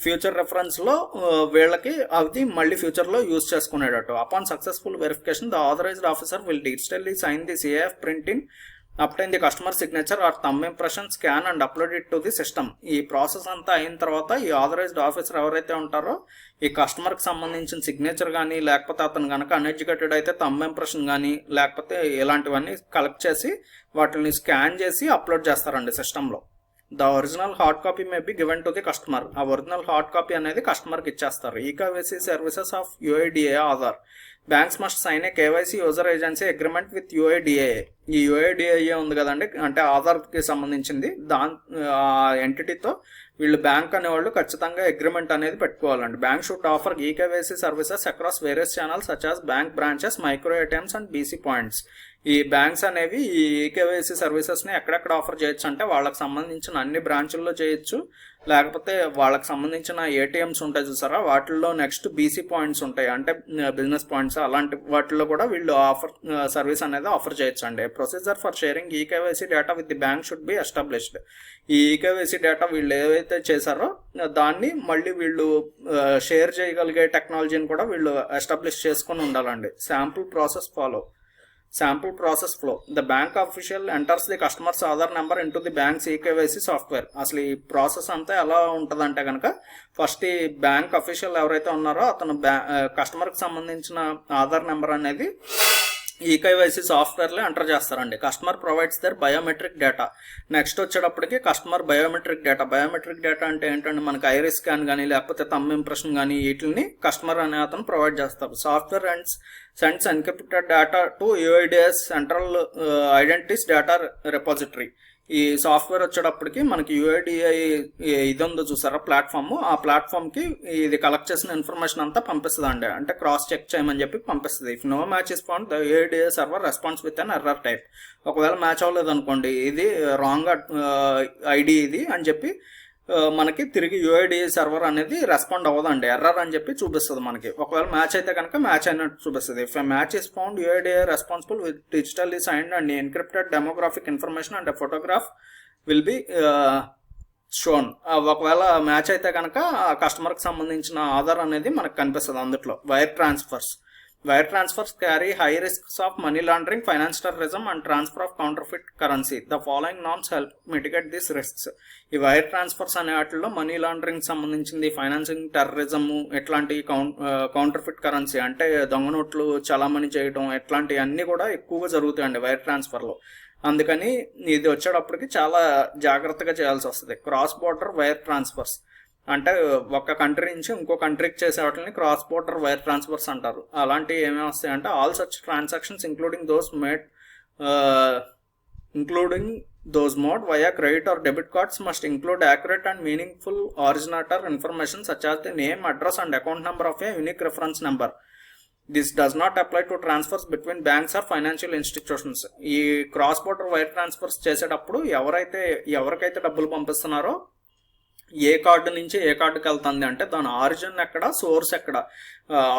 ఫ్యూచర్ రెఫరెన్స్లో వీళ్ళకి అది మళ్ళీ ఫ్యూచర్లో యూజ్ చేసుకునేటట్టు. Upon successful verification the authorized officer will digitally sign the CAF printing obtain the customer signature or thumb impression, scan and upload it to the system. ఈ ప్రాసెస్ అంతా అయిన తర్వాత ఈ ఆథరైజ్డ్ ఆఫీసర్ ఎవరైతే ఉంటారో ఈ కస్టమర్కి సంబంధించిన సిగ్నేచర్ కానీ, లేకపోతే అతను కనుక అన్ఎడ్యుకేటెడ్ అయితే థంబ్ ఇంప్రెషన్ కానీ, లేకపోతే ఇలాంటివన్నీ కలెక్ట్ చేసి వాటిని స్కాన్ చేసి అప్లోడ్ చేస్తారండి సిస్టంలో. The original hard copy may be given to the customer. ఆ ఒరిజినల్ హార్డ్ కాపీ అనేది కస్టమర్కి ఇచ్చేస్తారు. EKYC services of UIDAI Aadhaar. Banks must sign a KYC user agency agreement with UIDAI. ఈ UIDAI ఉంది కదండి, అంటే ఆధార్కి సంబంధించింది, ఎంటిటీతో వీళ్ళు బ్యాంక్ అనేవాళ్ళు ఖచ్చితంగా అగ్రిమెంట్ అనేది పెట్టుకోవాలండి. Bank should offer EKYC services across various channels such as bank branches, micro ATMs and BC points. ఈ బ్యాంక్స్ అనేవి ఈ EKYC సర్వీసెస్ని ఎక్కడెక్కడ ఆఫర్ చేయొచ్చు అంటే వాళ్ళకి సంబంధించిన అన్ని బ్రాంచుల్లో చేయొచ్చు, లేకపోతే వాళ్ళకి సంబంధించిన ATMs ఉంటాయి చూసారా వాటిల్లో నెక్స్ట్ BC పాయింట్స్ ఉంటాయి, అంటే బిజినెస్ పాయింట్స్, అలాంటి వాటిల్లో కూడా వీళ్ళు సర్వీస్ అనేది ఆఫర్ చేయొచ్చు అండి. Procedure for sharing EKYC data with the bank should be established. ఈ EKYC డేటా వీళ్ళు ఏవైతే చేశారో దాన్ని మళ్ళీ వీళ్ళు షేర్ చేయగలిగే టెక్నాలజీని కూడా వీళ్ళు ఎస్టాబ్లిష్ చేసుకొని ఉండాలండి. Sample process flow. The bank official enters the customer's Aadhaar number into the bank's EKYC software. అసలు ఈ ప్రాసెస్ అంతా ఎలా ఉంటుందంటే కనుక ఫస్ట్ ఈ బ్యాంక్ అఫీషియల్ ఎవరైతే ఉన్నారో అతను కస్టమర్కి సంబంధించిన ఆధార్ నెంబర్ అనేది EKYC సాఫ్ట్వేర్లో ఎంటర్ చేస్తారండి. Customer provides their biometric data. Next వచ్చేటప్పటికి కస్టమర్ బయోమెట్రిక్ డేటా అంటే ఏంటంటే మనకి ఐరిస్ స్కాన్ కానీ, లేకపోతే థంబ్ ఇంప్రెషన్ కానీ, వీటిని కస్టమర్ అనే అతను ప్రొవైడ్ చేస్తారు. Software sends encrypted data to UIDAI central identities data repository. ఈ సాఫ్ట్వేర్ వచ్చేటప్పటికి మనకి UIDAI ఇది ఉందో చూసారా ప్లాట్ఫామ్, ఆ ప్లాట్ఫామ్కి ఇది కలెక్ట్ చేసిన ఇన్ఫర్మేషన్ అంతా పంపిస్తుంది అండి, అంటే క్రాస్ చెక్ చేయమని చెప్పి పంపిస్తుంది. If no match is found the UIDAI server responds with an error type. ఒకవేళ మ్యాచ్ అవ్వలేదు అనుకోండి, ఇది రాంగ్ ID ఇది అని చెప్పి మనకి తిరిగి UIDAI సర్వర్ అనేది రెస్పాండ్ అవ్వదండి, ఎర్రర్ అని చెప్పి చూపిస్తుంది మనకి. ఒకవేళ మ్యాచ్ అయితే కనుక మ్యాచ్ అయినట్టు చూపిస్తుంది. If a match is found UIDAI responsible with digitally signed and encrypted demographic information and photograph will be shown. ఒకవేళ మ్యాచ్ అయితే కనుక కస్టమర్కి సంబంధించిన ఆధార్ అనేది మనకు కనిపిస్తుంది అందులో. Wire transfers carry high risks of money laundering, finance terrorism and transfer of counterfeit currency. The following norms help mitigate this risks. ఈ వైర్ ట్రాన్స్ఫర్స్ అనే వాటిల్లో మనీ లాండరింగ్ సంబంధించింది, ఫైనాన్సింగ్ టెర్రరిజము, ఇట్లాంటి కౌంటర్ఫిట్ కరెన్సీ అంటే దొంగ నోట్లు చలామణి చేయడం, ఇట్లాంటివి అన్నీ కూడా ఎక్కువగా జరుగుతాయండి వైర్ ట్రాన్స్ఫర్లో. అందుకని ఇది వచ్చేటప్పటికి చాలా జాగ్రత్తగా చేయాల్సి వస్తుంది. క్రాస్ బోర్డర్ వైర్ ట్రాన్స్ఫర్స్ అంటే ఒక కంట్రీ నుంచి ఇంకో కంట్రీకి చేసే వాటిని క్రాస్ బోర్డర్ వైర్ ట్రాన్స్ఫర్స్ అంటారు. అలాంటివి ఏమేమి వస్తాయంటే all such transactions including those mode via credit or debit cards must include accurate and meaningful originator information such as the name, address and account number of a unique reference number. This does not apply to transfers between banks or financial institutions. ఈ cross border wire transfers చేసేటప్పుడు ఎవరికైతే డబ్బులు పంపిస్తున్నారో ఏ card నుంచి ఏ కార్డుకి వెళ్తుంది అంటే దాని origin ఎక్కడ, సోర్స్ ఎక్కడ.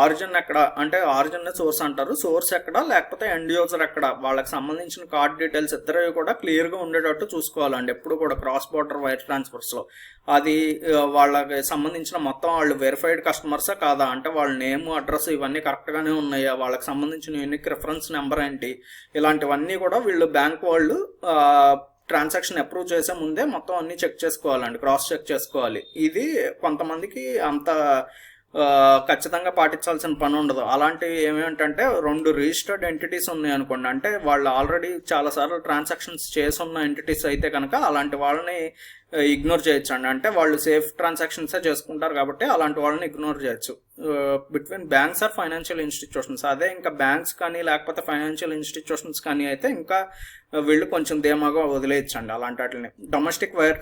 ఆరిజిన్ ఎక్కడ అంటే ఆరిజిన్ సోర్స్ అంటారు, సోర్స్ ఎక్కడ లేకపోతే ఎండ్ యూజర్ ఎక్కడ, వాళ్ళకి సంబంధించిన కార్డ్ డీటెయిల్స్ ఇద్దరు కూడా క్లియర్గా ఉండేటట్టు చూసుకోవాలండి ఎప్పుడు కూడా క్రాస్ బోర్డర్ వైర్ ట్రాన్స్ఫర్స్లో. అది వాళ్ళకి సంబంధించిన మొత్తం వాళ్ళు వెరిఫైడ్ కస్టమర్సా కాదా, అంటే వాళ్ళ నేమ్, అడ్రస్ ఇవన్నీ కరెక్ట్గానే ఉన్నాయా, వాళ్ళకి సంబంధించిన యూనిక్ రిఫరెన్స్ నెంబర్ ఏంటి, ఇలాంటివన్నీ కూడా వీళ్ళు బ్యాంక్ వాళ్ళు ట్రాన్సాక్షన్ అప్రూవ్ చేసే ముందే మొత్తం అన్ని చెక్ చేసుకోవాలండి, క్రాస్ చెక్ చేసుకోవాలి. ఇది కొంతమందికి అంత ఖచ్చితంగా పాటించాల్సిన పని ఉండదు. అలాంటివి ఏమేంటంటే 2 రిజిస్టర్డ్ ఎంటిటీస్ ఉన్నాయి అనుకోండి, అంటే వాళ్ళు ఆల్రెడీ చాలాసార్లు ట్రాన్సాక్షన్స్ చేసున్న ఎంటిటీస్ అయితే కనుక అలాంటి వాళ్ళని ఇగ్నోర్ చేయొచ్చు అండి. అంటే వాళ్ళు సేఫ్ ట్రాన్సాక్షన్సే చేసుకుంటారు కాబట్టి అలాంటి వాళ్ళని ఇగ్నోర్ చేయొచ్చు. Between banks or financial institutions, అదే ఇంకా బ్యాంక్స్ కానీ లేకపోతే ఫైనాన్షియల్ ఇన్స్టిట్యూషన్స్ కానీ అయితే ఇంకా వీళ్ళు కొంచెం ధీమాగా వదిలేయచ్చండి అలాంటి వాటిని. Domestic wire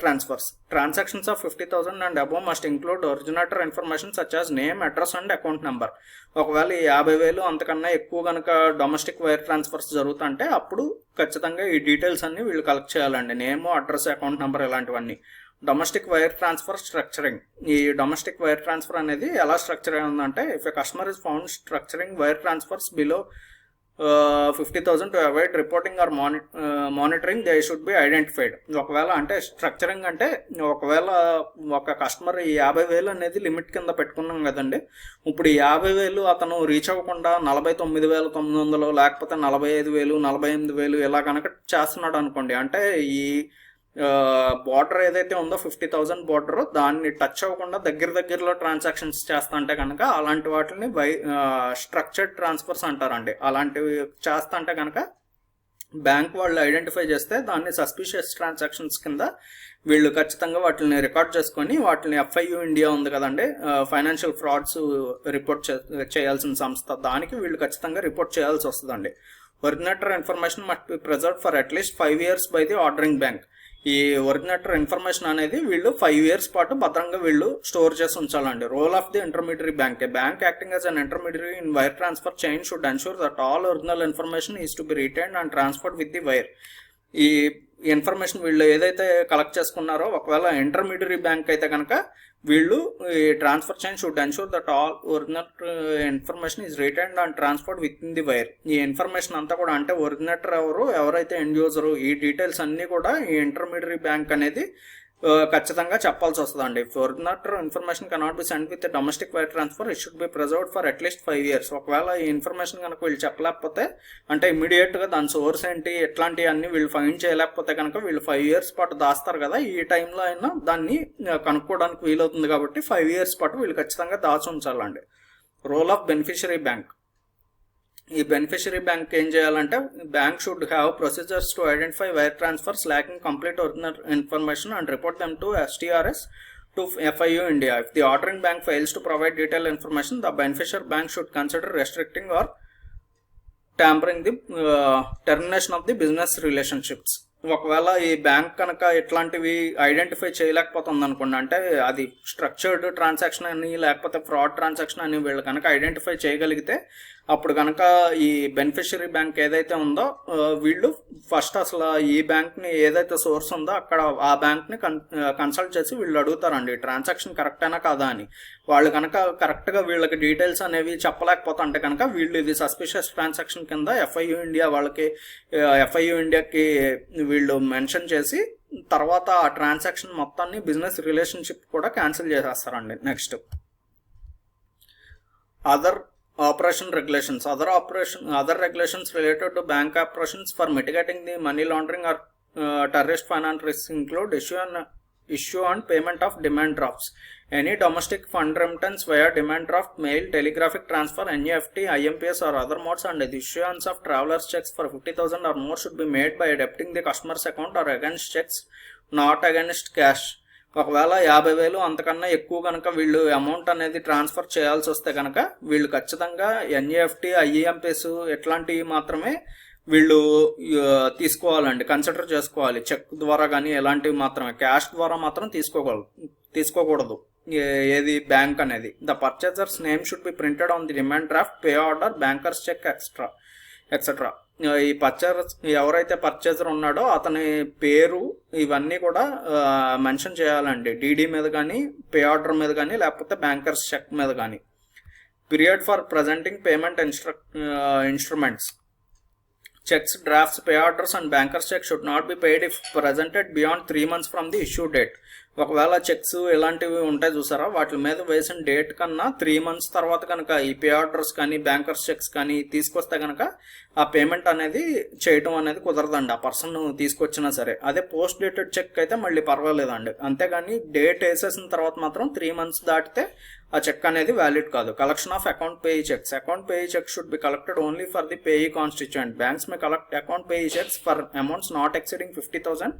transactions of 50,000 and above must include originator information such as name, address and account number. ఒకవేళ 50,000 అంతకన్నా ఎక్కువ కనుక డొమెస్టిక్ వైర్ ట్రాన్స్ఫర్స్ జరుగుతుంటే అప్పుడు ఖచ్చితంగా ఈ డీటెయిల్స్ అన్ని వీళ్ళు కలెక్ట్ చేయాలండి, నేమ్, అడ్రస్, అకౌంట్ నెంబర్ ఇలాంటివన్నీ. Domestic wire transfer structuring. ఈ డొమెస్టిక్ వైర్ ట్రాన్స్ఫర్ అనేది ఎలా స్ట్రక్చర్ అయిందంటే if a customer is found structuring wire transfers below 50,000 to avoid reporting or monitoring they should be identified. ఒకవేళ అంటే structuring అంటే ఒకవేళ ఒక కస్టమర్ ఈ 50,000 అనేది లిమిట్ కింద పెట్టుకున్నాం కదండి, ఇప్పుడు ఈ 50,000 అతను రీచ్ అవ్వకుండా 49,900 లేకపోతే 45,000, 48,000 ఇలా కనుక చేస్తున్నాడు అనుకోండి, అంటే ఈ బార్డర్ ఏదైతే ఉందో 50,000 బార్డర్ దాన్ని టచ్ అవ్వకుండా దగ్గరలో ట్రాన్సాక్షన్స్ చేస్తా అంటే కనుక అలాంటి వాటిని స్ట్రక్చర్డ్ ట్రాన్స్ఫర్స్ అంటారండి. అలాంటివి చేస్తా అంటే కనుక బ్యాంక్ వాళ్ళు ఐడెంటిఫై చేస్తే దాన్ని సస్పిషియస్ ట్రాన్సాక్షన్స్ కింద వీళ్ళు ఖచ్చితంగా వాటిని రికార్డ్ చేసుకొని వాటిని FIU ఇండియా ఉంది కదండి, ఫైనాన్షియల్ ఫ్రాడ్స్ రిపోర్ట్ చేయాల్సిన సంస్థ, దానికి వీళ్ళు ఖచ్చితంగా రిపోర్ట్ చేయాల్సి వస్తుందండి. Originator information must be preserved for at least 5 years by the ordering bank. ఈ ఒరిజినేటర్ ఇన్ఫర్మేషన్ అనేది వీళ్ళు 5 years పాటు భద్రంగా వీళ్ళు స్టోర్ చేసి ఉంచాలండి. Role of the intermediary bank. Bank acting as an intermediary in wire transfer chain should ensure that all original information is to be retained and transferred with the wire. ఈ information వీళ్ళు ఏదైతే collect చేసుకున్నారో ఒకవేళ intermediary bank అయితే కనుక వీళ్ళు ఈ transfer chain should ensure that all original information is retained and transferred with in the wire. ఈ ఇన్ఫర్మేషన్ అంతా కూడా అంటే ఒరిజినేటర్ ఎవరైతే ఎండ్ యూజరు, ఈ డీటెయిల్స్ అన్నీ కూడా ఈ ఇంటర్మీడియరీ బ్యాంక్ అనేది ఖచ్చితంగా చెప్పాల్సి వస్తుందండి. Originator information cannot be send with domestic wire transfer, it should be preserved for at least 5 years. ఒకవేళ ఈ ఇన్ఫర్మేషన్ కనుక వీళ్ళు చెప్పలేకపోతే అంటే ఇమీడియట్గా దాని సోర్స్ ఏంటి ఎట్లాంటివన్నీ వీళ్ళు ఫైండ్ చేయలేకపోతే కనుక వీళ్ళు 5 years పాటు దాస్తారు కదా, ఈ టైంలో అయినా దాన్ని కనుక్కోవడానికి వీలవుతుంది కాబట్టి 5 years పాటు వీళ్ళు ఖచ్చితంగా దాచి ఉంచాలండి. Role of beneficiary bank. ఈ బెనిఫిషరీ బ్యాంక్ ఏం చేయాలంటే bank should have procedures to identify wire transfers lacking complete original information and report them to STRS to FIU India. If the ordering bank fails to provide detailed information, the beneficiary bank should consider restricting or tampering the termination of the business relationships. ఒకవేళ ఈ bank కనుక ఇట్లాంటివి identify చేయలేకపోతుంది అనుకోండి, అంటే అది structured transaction అని లేకపోతే fraud transaction అని వీళ్ళు కనుక ఐడెంటిఫై చేయగలిగితే అప్పుడు కనుక ఈ బెనిఫిషరీ బ్యాంక్ ఏదైతే ఉందో వీళ్ళు ఫస్ట్ అసలు ఈ బ్యాంక్ని ఏదైతే సోర్స్ ఉందో అక్కడ ఆ బ్యాంక్ని కన్సల్ట్ చేసి వీళ్ళు అడుగుతారండి ట్రాన్సాక్షన్ కరెక్టేనా కాదా అని. వాళ్ళు కనుక కరెక్ట్గా వీళ్ళకి డీటెయిల్స్ అనేవి చెప్పలేకపోతే అంటే కనుక వీళ్ళు ఇది సస్పిషియస్ ట్రాన్సాక్షన్ కింద FIU ఇండియాకి వీళ్ళు మెన్షన్ చేసి తర్వాత ఆ ట్రాన్సాక్షన్ మొత్తాన్ని బిజినెస్ రిలేషన్షిప్ కూడా క్యాన్సిల్ చేసేస్తారండి. Next other operation regulations. Other regulations related to bank operations for mitigating the money laundering or terrorist finance risks include issue and payment of demand drafts. Any domestic fund remittance via demand draft, mail, telegraphic transfer, NEFT, IMPS or other modes, and the issuance of travelers checks for 50,000 or more should be made by debiting the customer's account or against checks, not against cash. ఒకవేళ 50,000 అంతకన్నా ఎక్కువ కనుక వీళ్ళు amount అనేది transfer చేయాల్సి వస్తే కనుక వీళ్ళు ఖచ్చితంగా ఎన్ఈఎఫ్టీ, ఐఈఎంపీఎస్ ఇట్లాంటివి మాత్రమే వీళ్ళు తీసుకోవాలండి, కన్సిడర్ చేసుకోవాలి. చెక్ ద్వారా కానీ ఎలాంటివి మాత్రమే, క్యాష్ ద్వారా మాత్రం తీసుకోకూడదు ఏది బ్యాంక్ అనేది. The purchasers name should be printed on the demand draft, pay order, bankers check etcetera. ఈ ఎవరైతే పర్చేజర్ ఉన్నాడో అతని పేరు ఇవన్నీ కూడా మెన్షన్ చేయాలండి, డీడీ మీద కానీ, పే ఆర్డర్ మీద కానీ, లేకపోతే బ్యాంకర్స్ చెక్ మీద కానీ. Period for presenting payment instruments, checks, drafts, pay orders and bankers check should not be paid if presented beyond 3 months from the issue date. ఒకవేళ చెక్స్ ఇలాంటివి ఉంటాయి చూసారా, వాటి మీద వేసిన డేట్ కన్నా 3 months తర్వాత కనుక ఈ పే ఆర్డర్స్ కానీ బ్యాంకర్స్ చెక్స్ కానీ తీసుకొస్తే కనుక ఆ పేమెంట్ అనేది చేయటం అనేది కుదరదండి, ఆ పర్సన్ తీసుకొచ్చినా సరే. అదే పోస్ట్ డేటెడ్ చెక్ అయితే మళ్ళీ పర్వాలేదండి. అంతేగాని డేట్ వేసేసిన తర్వాత మాత్రం 3 months దాటితే ఆ చెక్ అనేది వ్యాలిడ్ కాదు. Collection of account payee cheques. Account payee cheque should be collected only for the payee constituent. Banks may collect account payee cheques for amounts not exceeding 50,000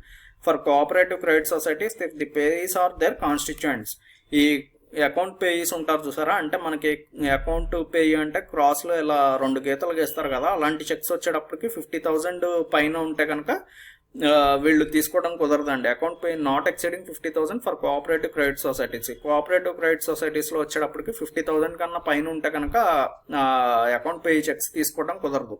for cooperative credit societies if the payees are their constituents. ఈ account పేయీస్ ఉంటారు చూసారా, అంటే మనకి account payee అంటే క్రాస్లో ఇలా 2 గీతలు గీస్తారు కదా, అలాంటి చెక్స్ వచ్చేటప్పటికి 50,000 పైన ఉంటే కనుక వీళ్ళు తీసుకోవడం కుదరదండి. Account pay not exceeding 50,000 for cooperative credit societies. Cooperative credit సొసైటీస్లో వచ్చేటప్పటికి 50,000 కన్నా పైన ఉంటే కనుక అకౌంట్ పేయీ చెక్స్ తీసుకోవడం కుదరదు.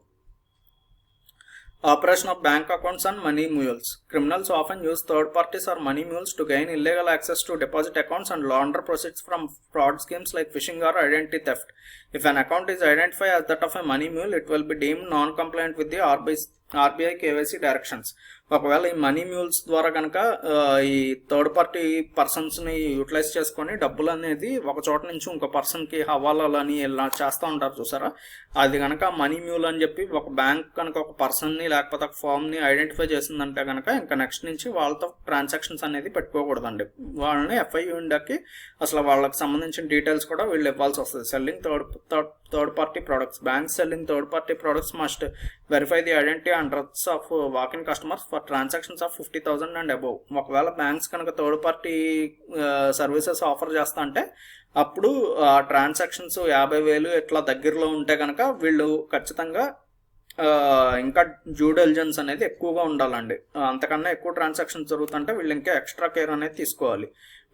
Operation of bank accounts and money mules. Criminals often use third parties or money mules to gain illegal access to deposit accounts and launder proceeds from fraud schemes like phishing or identity theft. If an account is identified as that of a money mule, it will be deemed non-compliant with the RBI KYC directions. ఒకవేళ ఈ money మ్యూల్స్ ద్వారా కనుక ఈ third party పర్సన్స్ని utilise చేసుకొని డబ్బులు అనేది ఒక చోట నుంచి ఇంకో పర్సన్కి హవాలాలని ఇలా చేస్తూ ఉంటారు చూసారా, అది కనుక మనీ మ్యూల్ అని చెప్పి ఒక బ్యాంక్ కనుక ఒక పర్సన్ని లేకపోతే ఒక ఫామ్ని ఐడెంటిఫై చేసిందంటే కనుక ఇంకా నెక్స్ట్ నుంచి వాళ్ళతో ట్రాన్సాక్షన్స్ అనేది పెట్టుకోకూడదండి. వాళ్ళని ఎఫ్ఐయు ఇండియాకి అసలు వాళ్ళకి సంబంధించిన డీటెయిల్స్ కూడా వీళ్ళు ఇవ్వాల్సి వస్తుంది. Selling third party products. Banks selling third party products must verify the identity and address of walk-in customers for transactions of 50,000 and above. ఒకవేళ బ్యాంక్స్ కనుక థర్డ్ పార్టీ సర్వీసెస్ ఆఫర్ చేస్తా అంటే అప్పుడు ట్రాన్సాక్షన్స్ 50,000 ఇట్లా దగ్గరలో ఉంటే కనుక వీళ్ళు ఖచ్చితంగా ఇంకా డ్యూ డెలిజెన్స్ అనేది ఎక్కువగా ఉండాలండి. అంతకన్నా ఎక్కువ ట్రాన్సాక్షన్స్ జరుగుతుంటే వీళ్ళు ఇంకా ఎక్స్ట్రా కేర్ అనేది తీసుకోవాలి.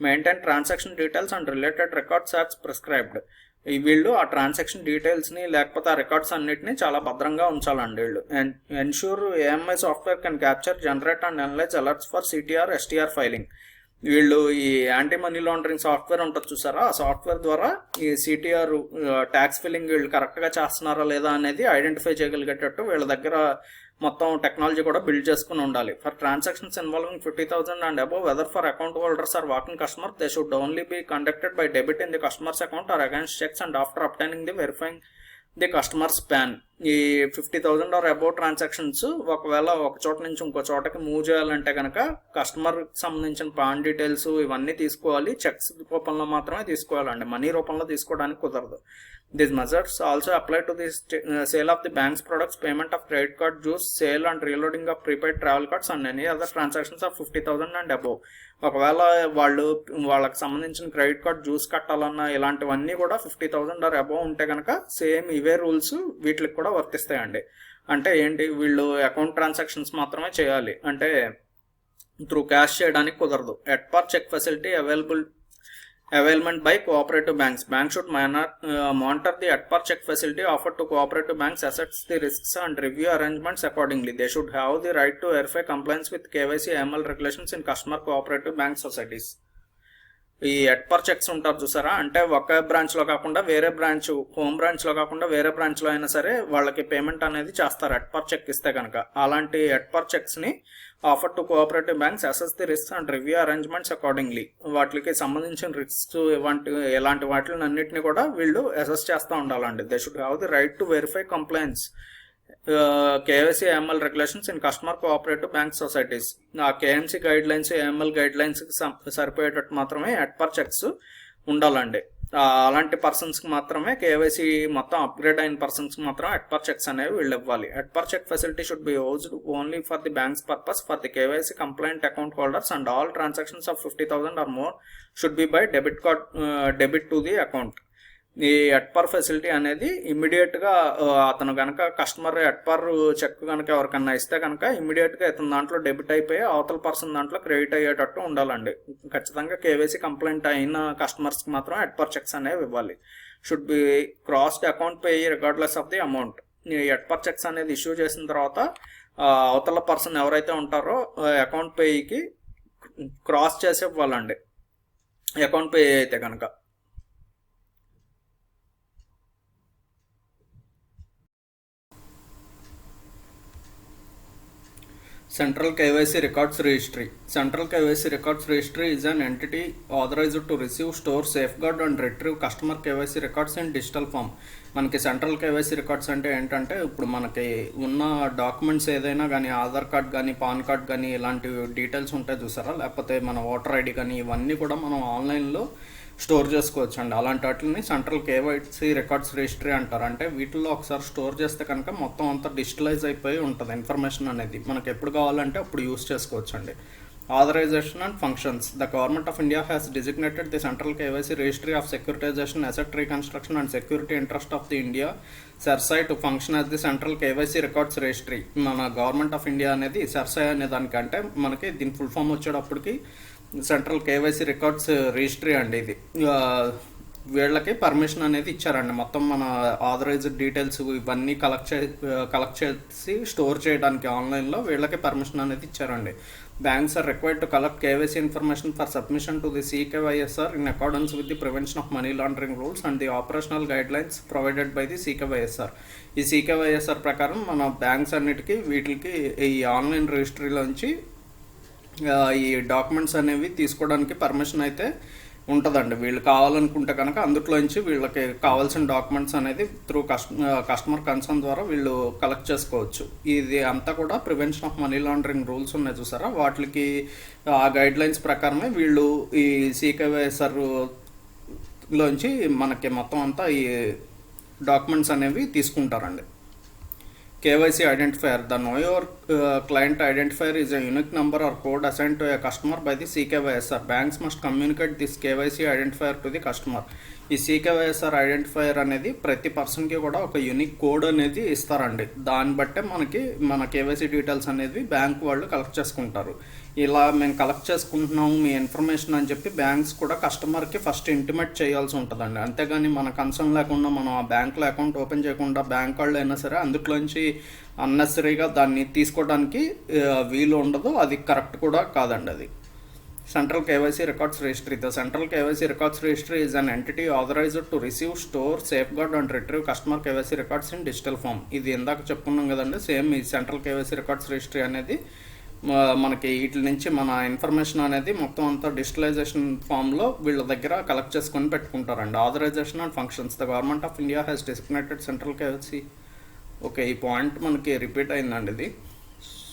Maintain transaction details and related records as prescribed. వీళ్ళు ఆ ట్రాన్సాక్షన్ డీటెయిల్స్ని లేకపోతే ఆ రికార్డ్స్ అన్నిటిని చాలా భద్రంగా ఉంచాలండి వీళ్ళు. Ensure AMI software can capture, generate and analyse alerts for CTR, STR filing. వీళ్ళు ఈ యాంటీ మనీ లాండరింగ్ సాఫ్ట్వేర్ ఉంటుంది చూసారా, ఆ సాఫ్ట్వేర్ ద్వారా ఈ సిటిఆర్ ట్యాక్స్ ఫిల్లింగ్ వీళ్ళు కరెక్ట్గా చేస్తున్నారా లేదా అనేది ఐడెంటిఫై చేయగలిగేటట్టు వీళ్ళ దగ్గర మొత్తం టెక్నాలజీ కూడా బిల్డ్ చేసుకుని ఉండాలి. For transactions involving 50,000 and above, whether for account holders or walk-in customers, they should only be conducted by debit in the customer's account or against checks and after obtaining the verifying the customers pan. ఈ 50,000 are above transactions ఒకవేళ ఒక చోట నుంచి ఇంకో చోటకి move చేయాలంటే కనుక కస్టమర్కి సంబంధించిన పాన్ డీటెయిల్స్ ఇవన్నీ తీసుకోవాలి. చెక్స్ రూపంలో మాత్రమే తీసుకోవాలండి, మనీ రూపంలో తీసుకోవడానికి కుదరదు. These measures also apply to the sale of the bank's products, payment of credit card dues, sale and reloading of prepaid travel cards and any other transactions of 50,000 and above. ఒకవేళ వాళ్ళకి సంబంధించిన credit card dues కట్టాలన్నా ఇలాంటివన్నీ కూడా 50,000 are above ఉంటే కనుక same ఇవే rules వీటికి కూడా వర్తిస్తాయండి. అంటే ఏంటి, వీళ్ళు అకౌంట్ ట్రాన్సాక్షన్స్ మాత్రమే చేయాలి, అంటే త్రూ క్యాష్ చేయడానికి కుదరదు. At par cheque facility availment by cooperative banks. Banks should monitor the at-par check facility offered to cooperative banks, assess the risks and review arrangements accordingly. They should have the right to verify compliance with KYC AML regulations in customer cooperative bank societies. ఈ ఎట్పర్ checks ఉంటారు చూసారా, అంటే ఒక బ్రాంచ్లో కాకుండా వేరే branch, home బ్రాంచ్లో కాకుండా వేరే బ్రాంచ్లో అయినా సరే వాళ్ళకి పేమెంట్ అనేది చేస్తారు ఎట్పర్ చెక్ ఇస్తే కనుక. అలాంటి ఎట్పర్ చెక్స్ని offer to cooperative banks assess the risk and review arrangements accordingly. వాటికి సంబంధించిన రిస్క్ ఇలాంటి వాటిని అన్నింటినీ కూడా వీళ్ళు అసెస్ చేస్తూ ఉండాలండి. They should have the right to verify compliance KYC AML regulations in customer cooperative bank societies. ఆ KMC గైడ్ లైన్స్, AML గైడ్ లైన్స్కి సరిపోయేటట్టు మాత్రమే ఎట్పర్ చెక్స్ ఉండాలండి. అలాంటి పర్సన్స్కి మాత్రమే KYC మొత్తం అప్గ్రేడ్ అయిన పర్సన్స్కి మాత్రం ఎట్పర్ చెక్స్ అనేవి వీళ్ళు ఇవ్వాలి. At par cheque facility should be used only for the banks purpose for the KYC compliant account holders and all transactions of 50,000 or more should be by debit to the account. ఈ at par facility అనేది ఇమ్మీడియట్గా అతను కనుక customer ఎట్పర్ check కనుక ఎవరికన్నా ఇస్తే కనుక ఇమ్మీడియట్గా ఇతను దాంట్లో డెబిట్ అయిపోయి అవతల పర్సన్ దాంట్లో క్రెడిట్ అయ్యేటట్టు ఉండాలండి. ఖచ్చితంగా KYC కంప్లైంట్ అయిన కస్టమర్స్కి మాత్రం ఎట్పర్ చెక్స్ అనేవి ఇవ్వాలి. Should be crossed account pay regardless of the amount. ఈ ఎట్పర్ చెక్స్ అనేది ఇష్యూ చేసిన తర్వాత అవతల పర్సన్ ఎవరైతే ఉంటారో అకౌంట్ పేకి క్రాస్ చేసి ఇవ్వాలండి అకౌంట్ పే అయితే కనుక. Central KYC Records Registry. Central KYC Records Registry is an entity authorized to receive, store, safeguard and retrieve customer KYC records in digital form. మనకి సెంట్రల్ KYC రికార్డ్స్ అంటే ఏంటంటే ఇప్పుడు మనకి ఉన్న డాక్యుమెంట్స్ ఏదైనా కానీ ఆధార్ కార్డ్ కానీ పాన్ కార్డ్ కానీ ఇలాంటి డీటెయిల్స్ ఉంటాయి చూసారా, లేకపోతే మన ఓటర్ ఐడి కానీ ఇవన్నీ కూడా మనం ఆన్లైన్లో స్టోర్ చేసుకోవచ్చు అండి. అలాంటి వాటిని సెంట్రల్ KYC రికార్డ్స్ రిజిస్ట్రీ అంటారు. అంటే వీటిల్లో ఒకసారి స్టోర్ చేస్తే కనుక మొత్తం అంతా డిజిటలైజ్ అయిపోయి ఉంటుంది ఇన్ఫర్మేషన్ అనేది. మనకు ఎప్పుడు కావాలంటే అప్పుడు యూస్ చేసుకోవచ్చు అండి. Authorization and functions. The government of India has designated the central KYC registry of securitization, asset reconstruction and security interest of the India CERSAI to function as the central KYC records registry. మన government of India అనేది CERSAI అనే దానికంటే మనకి దీని full form వచ్చేటప్పటికి central KYC records registry అండి. ఇది వీళ్ళకి పర్మిషన్ అనేది ఇచ్చారండి. మొత్తం మన ఆథరైజ్డ్ డీటెయిల్స్ ఇవన్నీ కలెక్ట్ చేసి స్టోర్ చేయడానికి ఆన్లైన్లో వీళ్ళకి పర్మిషన్ అనేది ఇచ్చారండి. Banks are required to collect KYC information for submission to the CKYSR in accordance with the prevention of money laundering rules and the operational guidelines provided by the CKYSR. ఈ CKYSR ప్రకారం మన banks అన్నిటికీ వీటికి ఈ online రిజిస్ట్రీలోంచి ఈ documents అనేవి తీసుకోవడానికి permission అయితే ఉంటుందండి. వీళ్ళు కావాలనుకుంటే కనుక అందులోంచి వీళ్ళకి కావాల్సిన డాక్యుమెంట్స్ అనేది త్రూ కస్టమర్ కన్సర్న్ ద్వారా వీళ్ళు కలెక్ట్ చేసుకోవచ్చు. ఇది అంతా కూడా prevention of money laundering rules ఉన్నాయి చూసారా, వాటికి ఆ గైడ్ లైన్స్ ప్రకారమే వీళ్ళు ఈ CKYSR లోంచి మనకి మొత్తం అంతా ఈ డాక్యుమెంట్స్ అనేవి తీసుకుంటారండి. KYC identifier. The know your client identifier is a unique number or code assigned to a customer by the CKYSR. Banks must communicate this KYC identifier to the customer. ఈ CKYSR identifier అనేది ప్రతి పర్సన్కి కూడా ఒక unique code అనేది ఇస్తారండి. దాన్ని బట్టే మన KYC డీటెయిల్స్ అనేది బ్యాంక్ వాళ్ళు కలెక్ట్ చేసుకుంటారు. ఇలా మేము కలెక్ట్ చేసుకుంటున్నాము మీ ఇన్ఫర్మేషన్ అని చెప్పి బ్యాంక్స్ కూడా కస్టమర్కి ఫస్ట్ ఇంటిమేట్ చేయాల్సి ఉంటుందండి. అంతేగాని మన కన్సర్న్ లేకుండా మనం ఆ బ్యాంక్లో అకౌంట్ ఓపెన్ చేయకుండా బ్యాంక్ వాళ్ళు అయినా సరే అందులోంచి అన్నెసరీగా దాన్ని తీసుకోవడానికి వీలు ఉండదు. అది కరెక్ట్ కూడా కాదండి. అది Central KYC Records Registry. The Central KYC Records Registry is an entity authorized to receive, store, safeguard and retrieve customer KYC records in digital form. ఇది ఇందాక చెప్పుకున్నాం కదండి, సేమ్ ఈ Central KYC Records Registry అనేది మనకి వీటి నుంచి మన ఇన్ఫర్మేషన్ అనేది మొత్తం అంతా డిజిటలైజేషన్ ఫామ్లో వీళ్ళ దగ్గర కలెక్ట్ చేసుకొని పెట్టుకుంటారండి. Authorization and functions. The government of India has designated central KYC. Okay, ఈ పాయింట్ మనకి రిపీట్ అయిందండి. ఇది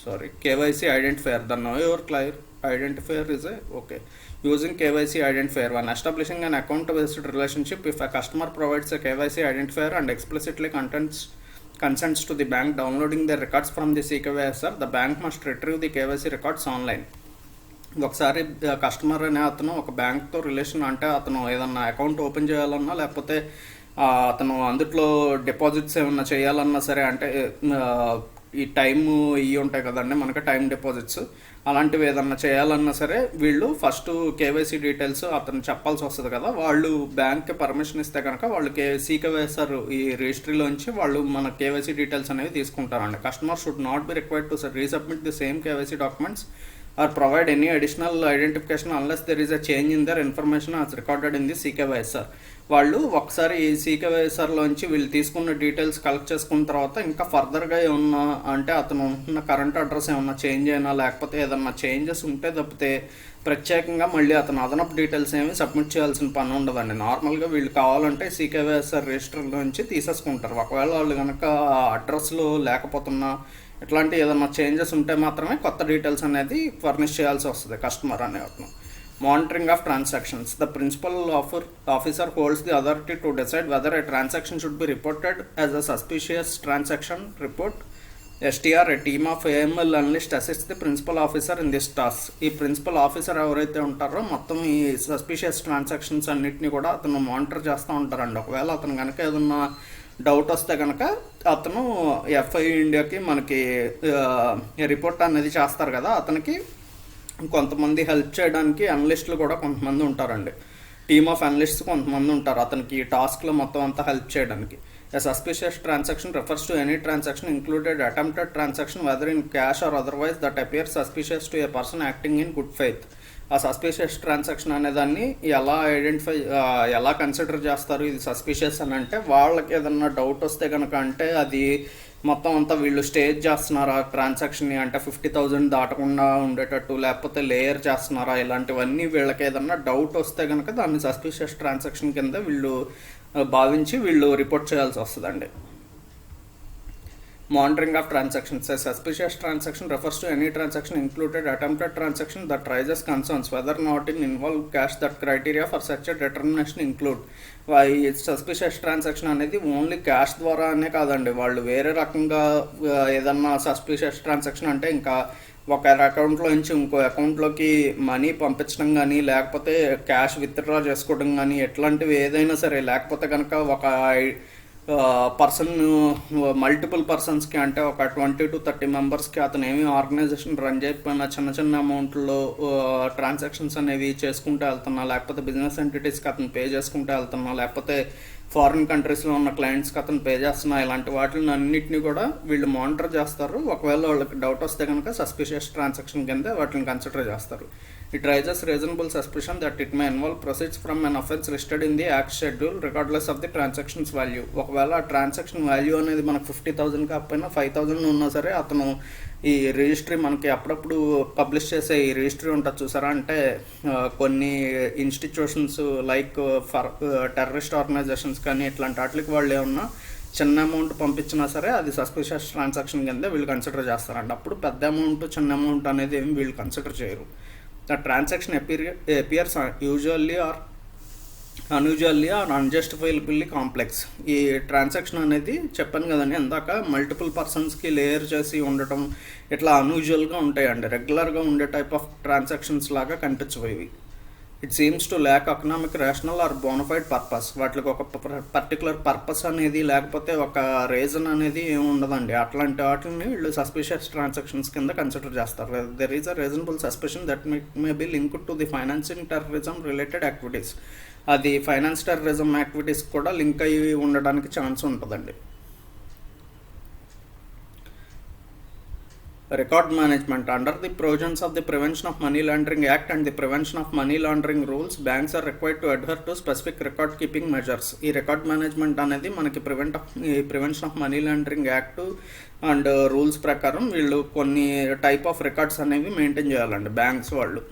sorry, KYC identifier. The know your client identifier is using KYC identifier when establishing an account-based relationship. If a customer provides a KYC identifier and explicitly consents to the bank downloading the records from the CKYSR, the bank must retrieve the KYC records online. ఒకసారి customer అనే అతను ఒక బ్యాంక్తో relation, అంటే అతను ఏదన్నా account open చేయాలన్నా లేకపోతే అతను అందులో డిపాజిట్స్ ఏమన్నా చేయాలన్నా సరే, అంటే ఈ టైము ఇవి ఉంటాయి కదండి మనకి టైం డిపాజిట్స్, అలాంటివి ఏదన్నా చేయాలన్నా సరే వీళ్ళు ఫస్ట్ KYC డీటెయిల్స్ అతను చెప్పాల్సి వస్తుంది కదా. వాళ్ళు బ్యాంక్కి పర్మిషన్ ఇస్తే కనుక వాళ్ళు CKYSR ఈ రిజిస్ట్రీలోంచి వాళ్ళు మన KYC డీటెయిల్స్ అనేవి తీసుకుంటారండి. Customer should not be required to resubmit the same KYC documents or provide any additional identification unless there is a change in their information as recorded in the CKYSR. వాళ్ళు ఒకసారి ఈ CKYSRలోంచి వీళ్ళు తీసుకున్న details collect చేసుకున్న తర్వాత ఇంకా ఫర్దర్గా ఏమన్నా అంటే అతను ఉంటున్న కరెంట్ అడ్రస్ ఏమన్నా చేంజ్ అయినా లేకపోతే ఏదన్నా చేంజెస్ ఉంటే తప్పితే ప్రత్యేకంగా మళ్ళీ అతను అదనపు డీటెయిల్స్ ఏమి సబ్మిట్ చేయాల్సిన పని ఉండదండి. నార్మల్గా వీళ్ళు కావాలంటే CKYSR రిజిస్టర్లోంచి తీసేసుకుంటారు. ఒకవేళ వాళ్ళు కనుక అడ్రస్లో లేకపోతున్నా ఇట్లాంటి ఏదన్నా చేంజెస్ ఉంటే మాత్రమే కొత్త డీటెయిల్స్ అనేది ఫర్నిష్ చేయాల్సి వస్తుంది కస్టమర్ అనే అతను. Monitoring of transactions. The principal officer holds the authority to decide whether a transaction should be reported as a suspicious transaction report. STR, a team of AML analyst assists the principal officer in this task. ఈ principal officer ఎవరైతే ఉంటారో మొత్తం ఈ suspicious transactions అన్నిటిని కూడా అతను monitor చేస్తూ ఉంటారండి. ఒకవేళ అతను కనుక ఏదన్నా డౌట్ వస్తే కనుక అతను FI ఇండియాకి మనకి రిపోర్ట్ అనేది చేస్తారు కదా, అతనికి కొంతమంది హెల్ప్ చేయడానికి అనలిస్టులు కూడా కొంతమంది ఉంటారండి. టీమ్ ఆఫ్ అనలిస్ట్స్ కొంతమంది ఉంటారు అతనికి టాస్క్లో మొత్తం అంతా హెల్ప్ చేయడానికి. A suspicious transaction refers to any transaction included attempted transaction whether in cash or otherwise that appears suspicious to a person acting in good faith. ఆ సస్పిషియస్ ట్రాన్సాక్షన్ అనేదాన్ని ఎలా కన్సిడర్ చేస్తారు ఇది సస్పిషియస్ అని అంటే, వాళ్ళకి ఏదన్నా డౌట్ వస్తే కనుక అంటే అది మొత్తం అంతా వీళ్ళు స్టేజ్ చేస్తున్నారా ట్రాన్సాక్షన్ని అంటే 50,000 దాటకుండా ఉండేటట్టు, లేకపోతే లేయర్ చేస్తున్నారా, ఇలాంటివన్నీ వీళ్ళకి ఏదన్నా డౌట్ వస్తే కనుక దాన్ని సస్పిషియస్ ట్రాన్సాక్షన్ కింద వీళ్ళు భావించి వీళ్ళు రిపోర్ట్ చేయాల్సి వస్తుందండి. Monitoring of transactions. A suspicious transaction refers to any transaction included attempted transaction that raises concerns whether not in involve cash. That criteria for such a determination include. Suspicious transaction అనేది only cash ద్వారా అనే కాదండి, వాళ్ళు వేరే రకంగా ఏదన్నా suspicious transaction అంటే ఇంకా ఒక అకౌంట్లో నుంచి ఇంకో అకౌంట్లోకి మనీ పంపించడం కానీ, లేకపోతే క్యాష్ విత్డ్రా చేసుకోవడం కానీ, ఎట్లాంటివి ఏదైనా సరే, లేకపోతే కనుక ఒక పర్సన్ మల్టిపుల్ పర్సన్స్కి అంటే ఒక 20 to 30 మెంబర్స్కి అతను ఏమి ఆర్గనైజేషన్ రన్ చేయకపోయినా చిన్న చిన్న అమౌంట్లో ట్రాన్సాక్షన్స్ అనేవి చేసుకుంటూ వెళ్తున్నా, లేకపోతే బిజినెస్ ఎంటిటీస్కి అతను పే చేసుకుంటూ వెళ్తున్నా, లేకపోతే ఫారిన్ కంట్రీస్లో ఉన్న క్లయింట్స్కి అతను పే చేస్తున్నా, ఇలాంటి వాటిని అన్నింటినీ కూడా వీళ్ళు మానిటర్ చేస్తారు. ఒకవేళ వాళ్ళకి డౌట్ వస్తే కనుక సస్పిషియస్ ట్రాన్సాక్షన్ కింద వాటిని కన్సిడర్ చేస్తారు. It raises reasonable suspicion that it may involve proceeds from an offence listed in the Act schedule regardless of the transaction's value. ఒకవేళ ఆ ట్రాన్సాక్షన్ వాల్యూ అనేది మనకు 50,000 కాకపోయినా 5,000 ఉన్నా సరే అతను ఈ రిజిస్ట్రీ మనకి అప్పుడప్పుడు పబ్లిష్ చేసే ఈ రిజిస్ట్రీ ఉంటుంది చూసారా, అంటే కొన్ని institutions like for terrorist organisations కానీ ఇట్లాంటి వాటికి వాళ్ళు ఏమన్నా చిన్న అమౌంట్ పంపించినా సరే అది సస్పిషియస్ ట్రాన్సాక్షన్ కింద వీళ్ళు కన్సిడర్ చేస్తారండి. అప్పుడు పెద్ద అమౌంట్ చిన్న అమౌంట్ అనేది ఏమి వీళ్ళు కన్సిడర్ చేయరు. The transaction appears usually or unusually or unjustifiably complex. ఈ ట్రాన్సాక్షన్ అనేది చెప్పాను కదండి ఇందాక, మల్టిపుల్ పర్సన్స్కి లేయర్ చేసి ఉండటం ఇట్లా అన్యూజువల్గా ఉంటాయండి. రెగ్యులర్గా ఉండే టైప్ ఆఫ్ ట్రాన్సాక్షన్స్ లాగా కనిపించవేవి. It seems to lack economic rational or bona fide purpose. వాటికి ఒక పర్టికులర్ పర్పస్ అనేది లేకపోతే ఒక రీజన్ అనేది ఏమి ఉండదండి. అట్లాంటి వాటిని వీళ్ళు సస్పిషియస్ ట్రాన్సాక్షన్స్ కింద కన్సిడర్ చేస్తారు. There is a reasonable suspicion that may be linked to the financing terrorism related activities. అది ఫైనాన్స్ టెర్రరిజం యాక్టివిటీస్ కూడా లింక్ అయ్యి ఉండడానికి ఛాన్స్ ఉంటుందండి. Record management. Under the provisions of the Prevention of Money Laundering Act and the Prevention of Money Laundering Rules, banks are required to adhere to specific record keeping measures. ఈ record management అనేది మనకి prevention of money laundering act and rules ప్రకారం వీళ్ళు కొన్ని type of records అనేవి maintain చేయాలండి banks వాళ్ళు.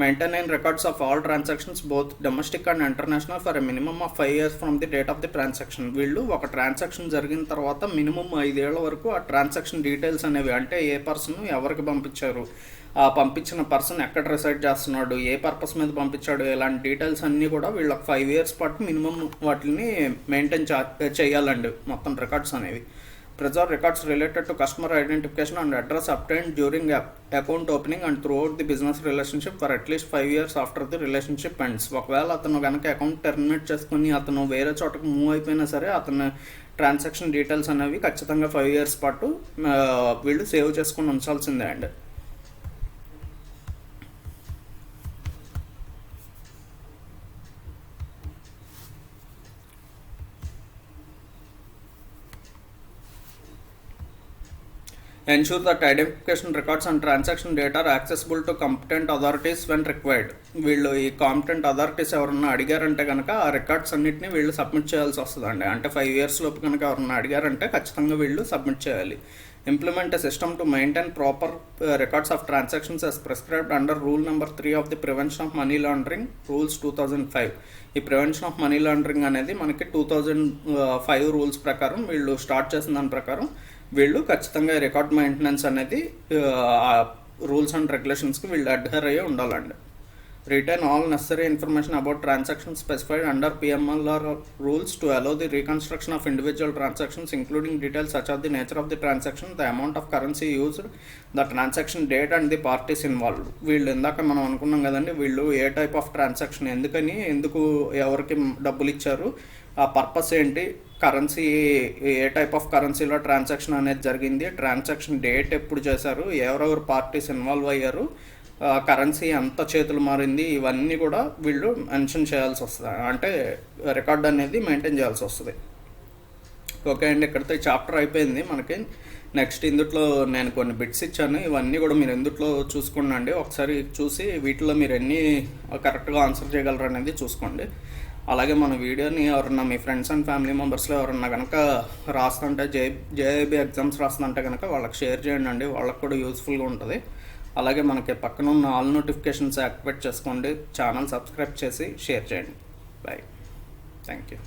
Maintain records of all transactions both domestic and international for a minimum of 5 years from the date of the transaction. వీళ్ళు ఒక transaction జరిగిన తర్వాత మినిమం 5 ఏళ్ల వరకు ఆ ట్రాన్సాక్షన్ డీటెయిల్స్ అనేవి అంటే ఏ పర్సన్ ఎవరికి పంపించారు, ఆ పంపించిన పర్సన్ ఎక్కడ రిసైడ్ చేస్తున్నాడు, ఏ పర్పస్ మీద పంపించాడు, ఇలాంటి డీటెయిల్స్ అన్నీ కూడా వీళ్ళకి 5 years పాటు మినిమం వాటిని మెయింటైన్ చేయాలండి మొత్తం రికార్డ్స్ అనేవి. Preserve records related to customer identification and address obtained during account opening and throughout the business relationship for at least 5 years after the relationship ends. ఒకవేళ అతను కనుక అకౌంట్ టెర్మినేట్ చేసుకుని అతను వేరే చోటకు మూవ్ అయిపోయినా సరే అతను ట్రాన్సాక్షన్ డీటెయిల్స్ అనేవి ఖచ్చితంగా 5 years పాటు వీళ్ళు సేవ్ చేసుకుని ఉంచాల్సిందే అండి. Ensure that identification records and transaction data are accessible to competent authorities when required. వీళ్ళు ఈ కాంపిటెంట్ అథారిటీస్ ఎవరన్నా అడిగారంటే కనుక ఆ రికార్డ్స్ అన్నింటినీ వీళ్ళు సబ్మిట్ చేయాల్సి వస్తుందండి. అంటే 5 years లోపు కనుక ఎవరన్నా అడిగారంటే ఖచ్చితంగా వీళ్ళు సబ్మిట్ చేయాలి. Implement a system to maintain proper records of transactions as prescribed under rule number 3 of the prevention of money laundering rules 2005. ఈ ప్రివెన్షన్ ఆఫ్ మనీ లాండరింగ్ అనేది మనకి 2005 రూల్స్ ప్రకారం వీళ్ళు స్టార్ట్ చేసిన దాని ప్రకారం వీళ్ళు ఖచ్చితంగా రికార్డ్ మెయింటెనెన్స్ అనేది రూల్స్ అండ్ రెగ్యులేషన్స్కి వీళ్ళు అడ్హర్ అయ్యి ఉండాలండి. Retain all necessary information about transaction specified under PMLR rules to allow the reconstruction of individual transactions including details such of the nature of the transaction, the amount of currency used, the transaction date and the parties involved. వీళ్ళు ఇందాక మనం అనుకున్నాం కదండి, వీళ్ళు ఏ type of transaction, ఎందుకు ఎవరికి డబ్బులు ఇచ్చారు, ఆ పర్పస్ ఏంటి, కరెన్సీ ఏ టైప్ ఆఫ్ కరెన్సీలో ట్రాన్సాక్షన్ అనేది జరిగింది, ట్రాన్సాక్షన్ డేట్ ఎప్పుడు చేశారు, ఎవరెవరు పార్టీస్ ఇన్వాల్వ్ అయ్యారు, కరెన్సీ ఎంత చేతులు మారింది, ఇవన్నీ కూడా వీళ్ళు మెన్షన్ చేయాల్సి వస్తుంది. అంటే రికార్డ్ అనేది మెయింటైన్ చేయాల్సి వస్తుంది. ఓకే అండి, ఇక్కడితో చాప్టర్ అయిపోయింది మనకి. నెక్స్ట్ ఇందుట్లో నేను కొన్ని బిట్స్ ఇచ్చాను, ఇవన్నీ కూడా మీరు ఇందుట్లో చూసుకోండి. ఒకసారి చూసి వీటిలో మీరు ఎన్ని కరెక్ట్గా ఆన్సర్ చేయగలరు అనేది చూసుకోండి. అలాగే మన వీడియోని ఎవరన్నా మీ ఫ్రెండ్స్ అండ్ ఫ్యామిలీ మెంబర్స్లో ఎవరన్నా కనుక రాస్తుంటే జేఐబీ ఎగ్జామ్స్ రాస్తుంటే కనుక వాళ్ళకి షేర్ చేయండి, వాళ్ళకి కూడా యూస్ఫుల్గా ఉంటుంది. అలాగే మనకి పక్కన ఉన్న ఆల్ నోటిఫికేషన్స్ యాక్టివేట్ చేసుకోండి, ఛానల్ సబ్స్క్రైబ్ చేసి షేర్ చేయండి. Bye, thank you.